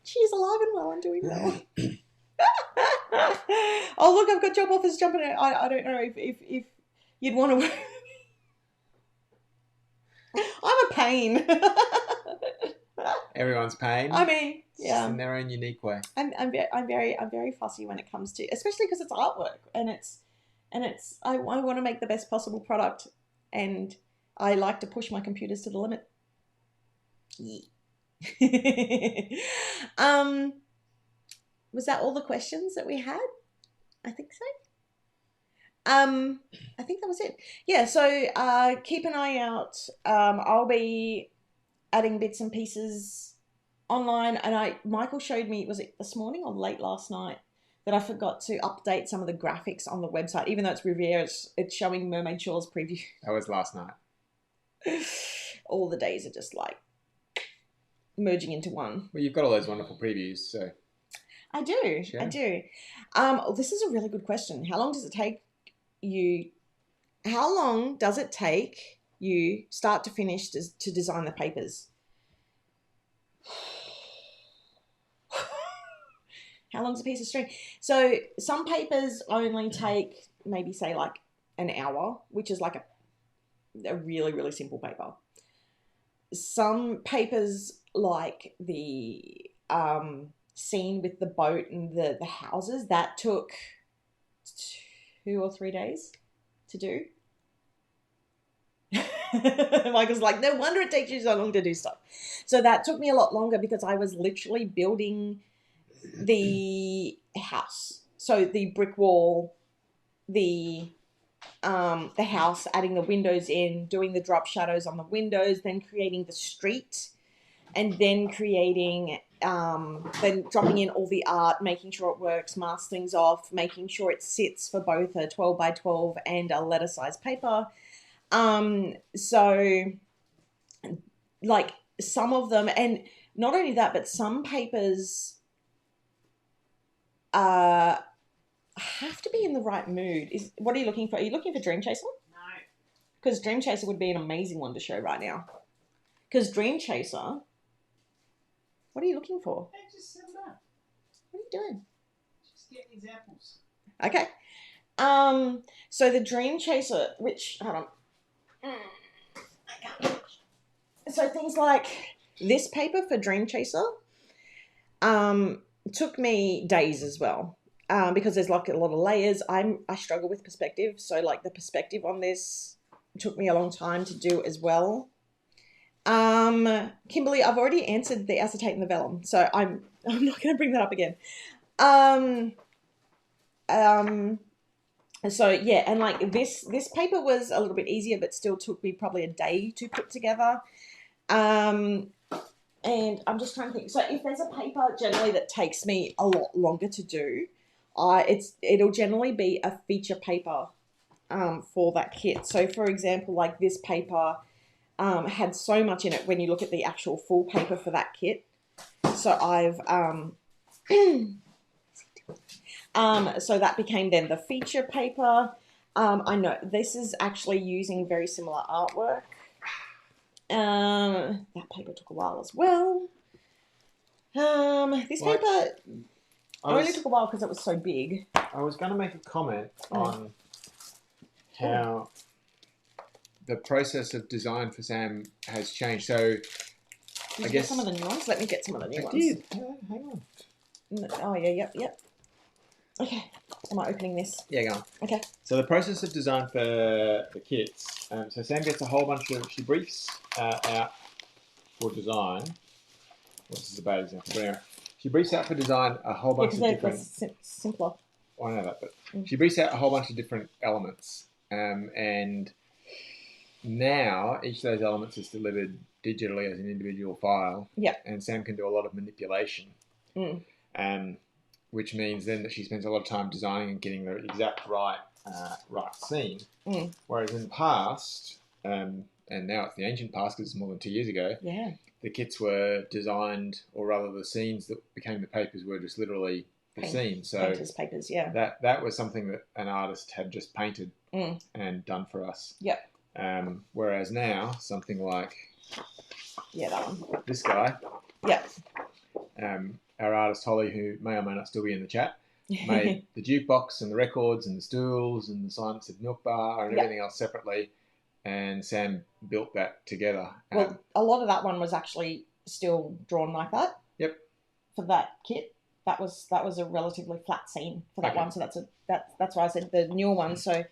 Speaker 1: She's alive and well and doing well. Oh, look, I've got job offers jumping out. I don't know if you'd want to work. I'm a pain.
Speaker 2: Everyone's pain.
Speaker 1: I mean, yeah,
Speaker 2: in their own unique way.
Speaker 1: I'm very fussy when it comes to, especially because it's artwork and I want to make the best possible product, and I like to push my computers to the limit. Yeah. Was that all the questions that we had? I think so. I think that was it. Yeah, so keep an eye out. I'll be adding bits and pieces online, and Michael showed me, was it this morning or late last night, that I forgot to update some of the graphics on the website. Even though it's Riviera, it's showing Mermaid Shores preview.
Speaker 2: That was last night.
Speaker 1: All the days are just like merging into one.
Speaker 2: Well, you've got all those wonderful previews, so.
Speaker 1: I do. Sure. I do. This is a really good question. How long does it take you start to finish to design the papers? How long's a piece of string? So some papers only take maybe, say, like an hour, which is like a really, really simple paper. Some papers, like the scene with the boat and the houses, that took 2 or 3 days to do. Michael's like, no wonder it takes you so long to do stuff. So that took me a lot longer because I was literally building the house. So the brick wall, the house, adding the windows in, doing the drop shadows on the windows, then creating the street, and then creating, then dropping in all the art, making sure it works, mask things off, making sure it sits for both a 12 by 12 and a letter size paper. So like some of them, and not only that, but some papers have to be in the right mood. What are you looking for? Are you looking for Dream Chaser?
Speaker 3: No.
Speaker 1: Because Dream Chaser would be an amazing one to show right now. Because Dream Chaser, what are you looking for?
Speaker 3: Hey, just set it up.
Speaker 1: What are you doing?
Speaker 3: Just get examples.
Speaker 1: Okay. So the Dream Chaser, which, hold on. So things like this paper for Dream Chaser took me days as well, because there's like a lot of layers. I struggle with perspective, so like the perspective on this took me a long time to do as well. Kimberly, I've already answered the acetate and the vellum, so I'm not going to bring that up again. So yeah, and like this paper was a little bit easier, but still took me probably a day to put together. And I'm just trying to think. So if there's a paper generally that takes me a lot longer to do, it'll generally be a feature paper for that kit. So for example, like this paper had so much in it when you look at the actual full paper for that kit. So I've so that became then the feature paper. I know this is actually using very similar artwork. That paper took a while as well. This paper only took a while because it was so big.
Speaker 2: I was going to make a comment on how the process of design for Sam has changed. So
Speaker 1: Did you get some of the new ones? Let me get some of the new ones.
Speaker 2: I did. Hang on.
Speaker 1: Oh, yeah, yep. Okay, am I opening this?
Speaker 2: Yeah, go on.
Speaker 1: Okay.
Speaker 2: So the process of design for the kits. So Sam gets a whole bunch of, she briefs out for design. This is a bad example, but anyway. She briefs out for design a whole bunch of different...
Speaker 1: simpler.
Speaker 2: Well, I know that, but she briefs out a whole bunch of different elements. And now each of those elements is delivered digitally as an individual file.
Speaker 1: Yeah.
Speaker 2: And Sam can do a lot of manipulation. which means then that she spends a lot of time designing and getting the exact right seam.
Speaker 1: Mm.
Speaker 2: Whereas in the past, and now it's the ancient past because it's more than 2 years ago,
Speaker 1: Yeah.
Speaker 2: the kits were designed, or rather the seams that became the papers were just literally the seams. So
Speaker 1: Painters' papers, yeah.
Speaker 2: that was something that an artist had just painted and done for us.
Speaker 1: Yep.
Speaker 2: Whereas now, something like
Speaker 1: that one.
Speaker 2: This guy,
Speaker 1: yeah,
Speaker 2: our artist Holly, who may or may not still be in the chat, made the jukebox and the records and the stools and the silenced milk bar and everything else separately, and Sam built that together.
Speaker 1: Well, a lot of that one was actually still drawn like that.
Speaker 2: Yep.
Speaker 1: For that kit, that was a relatively flat seam for that one. So that's why I said the newer one. So,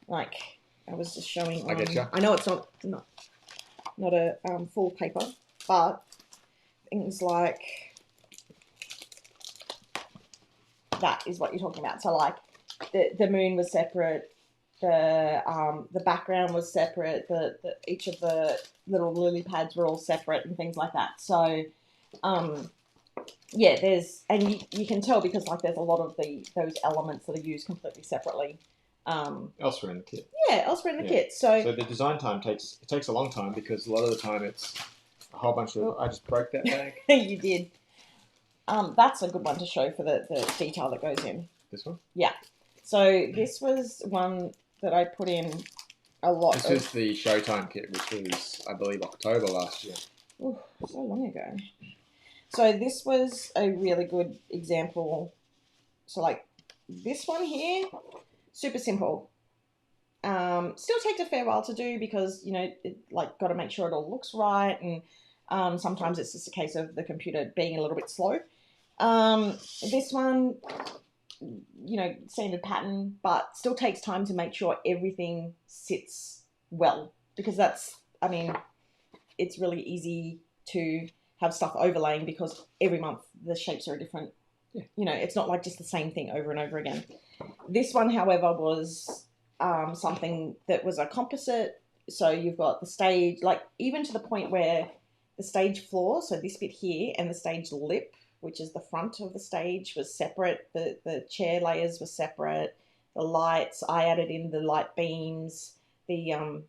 Speaker 1: like, I was just showing.
Speaker 2: I get you.
Speaker 1: I know it's not a full paper, but things like that is what you're talking about. So, like, the moon was separate. The background was separate. Each of the little lily pads were all separate and things like that. So, there's, and you can tell because like there's a lot of those elements that are used completely separately.
Speaker 2: Elsewhere in the kit.
Speaker 1: Yeah, elsewhere in the kit. So
Speaker 2: the design time takes a long time because a lot of the time it's a whole bunch of. I just broke that bag.
Speaker 1: You did. That's a good one to show for the detail that goes in.
Speaker 2: This one.
Speaker 1: Yeah. So this was one that I put in a lot.
Speaker 2: This was the Showtime kit, which was, I believe, October last year.
Speaker 1: Ooh, so long ago. So this was a really good example. So like this one here, super simple. Still takes a fair while to do because, got to make sure it all looks right. And sometimes it's just a case of the computer being a little bit slow. This one, standard pattern, but still takes time to make sure everything sits well because it's really easy to have stuff overlaying because every month the shapes are different. Yeah. It's not like just the same thing over and over again. This one, however, was something that was a composite. So you've got the stage, like even to the point where the stage floor, so this bit here, and the stage lip, which is the front of the stage, was separate. The chair layers were separate. The lights, I added in the light beams. There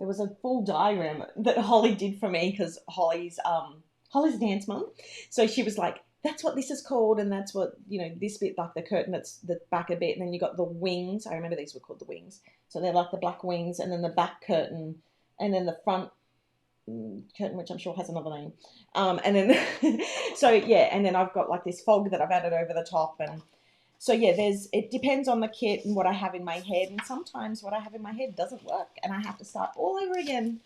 Speaker 1: was a full diagram that Holly did for me because Holly's a dance mum. So she was like, that's what this is called, and that's what, this bit, like the curtain, that's the back a bit, and then you got the wings. I remember these were called the wings. So they're like the black wings, and then the back curtain, and then the front curtain, which I'm sure has another name. And then, and then I've got like this fog that I've added over the top. And so, it depends on the kit and what I have in my head. And sometimes what I have in my head doesn't work and I have to start all over again.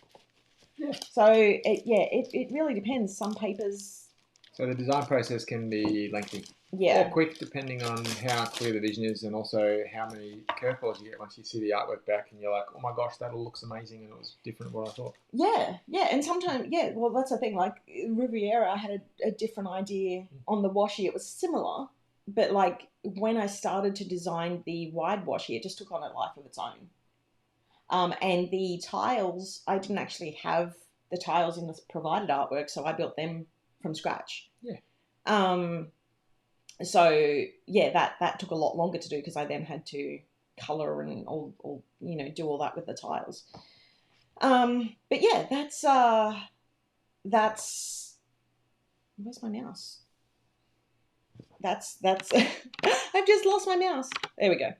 Speaker 1: Yeah. So, it really depends. Some papers...
Speaker 2: So the design process can be lengthy.
Speaker 1: Yeah.
Speaker 2: Or quick, depending on how clear the vision is and also how many curveballs you get once you see the artwork back and you're like, oh my gosh, that all looks amazing and it was different from what I thought.
Speaker 1: Yeah, and sometimes, well, that's the thing. Like Riviera, I had a different idea on the washi. It was similar, but like when I started to design the wide washi, it just took on a life of its own. And the tiles, I didn't actually have the tiles in the provided artwork, so I built them from scratch.
Speaker 2: Yeah.
Speaker 1: So that took a lot longer to do because I then had to color and all do all that with the tiles. But yeah, that's where's my mouse? That's I've just lost my mouse. There we go.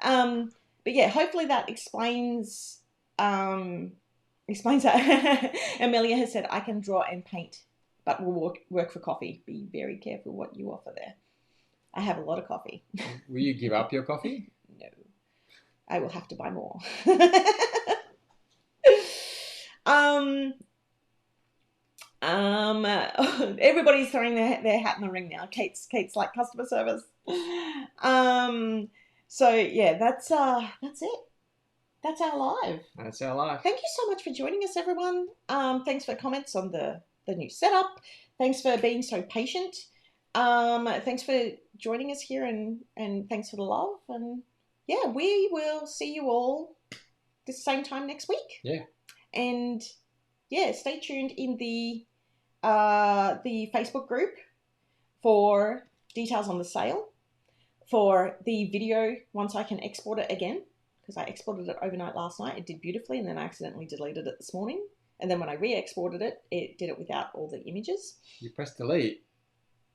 Speaker 1: But yeah, hopefully that explains that. Amelia has said I can draw and paint, but will work for coffee. Be very careful what you offer there. I have a lot of coffee.
Speaker 2: Will you give up your coffee?
Speaker 1: No. I will have to buy more. Everybody's throwing their hat in the ring now. Kate's like customer service. So yeah, that's it. That's our live.
Speaker 2: That's our live.
Speaker 1: Thank you so much for joining us, everyone. Thanks for comments on the new setup. Thanks for being so patient. Thanks for joining us here and thanks for the love. And yeah, we will see you all the same time next week.
Speaker 2: Yeah.
Speaker 1: And yeah, stay tuned in the Facebook group for details on the sale, for the video once I can export it again, because I exported it overnight last night. It did beautifully, and then I accidentally deleted it this morning. And then when I re-exported it, it did it without all the images.
Speaker 2: You press delete.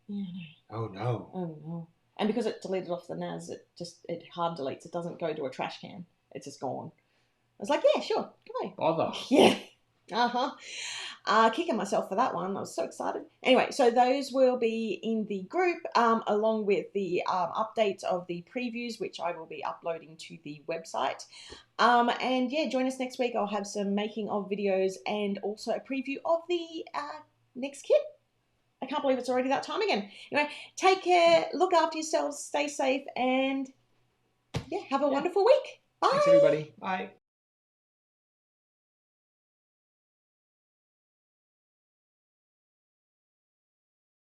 Speaker 1: Yeah, I know.
Speaker 2: Oh no.
Speaker 1: Oh no. And because it deleted off the NAS, it hard deletes. It doesn't go to a trash can. It's just gone. I was like, yeah, sure, go.
Speaker 2: Bother.
Speaker 1: Yeah. Kicking myself for that one. I was so excited. Anyway, so those will be in the group along with the updates of the previews, which I will be uploading to the website. And yeah, join us next week. I'll have some making of videos and also a preview of the next kit. I can't believe it's already that time again. Anyway, take care, look after yourselves, stay safe, and yeah, have a wonderful week. Bye.
Speaker 2: Thanks, everybody.
Speaker 3: Bye.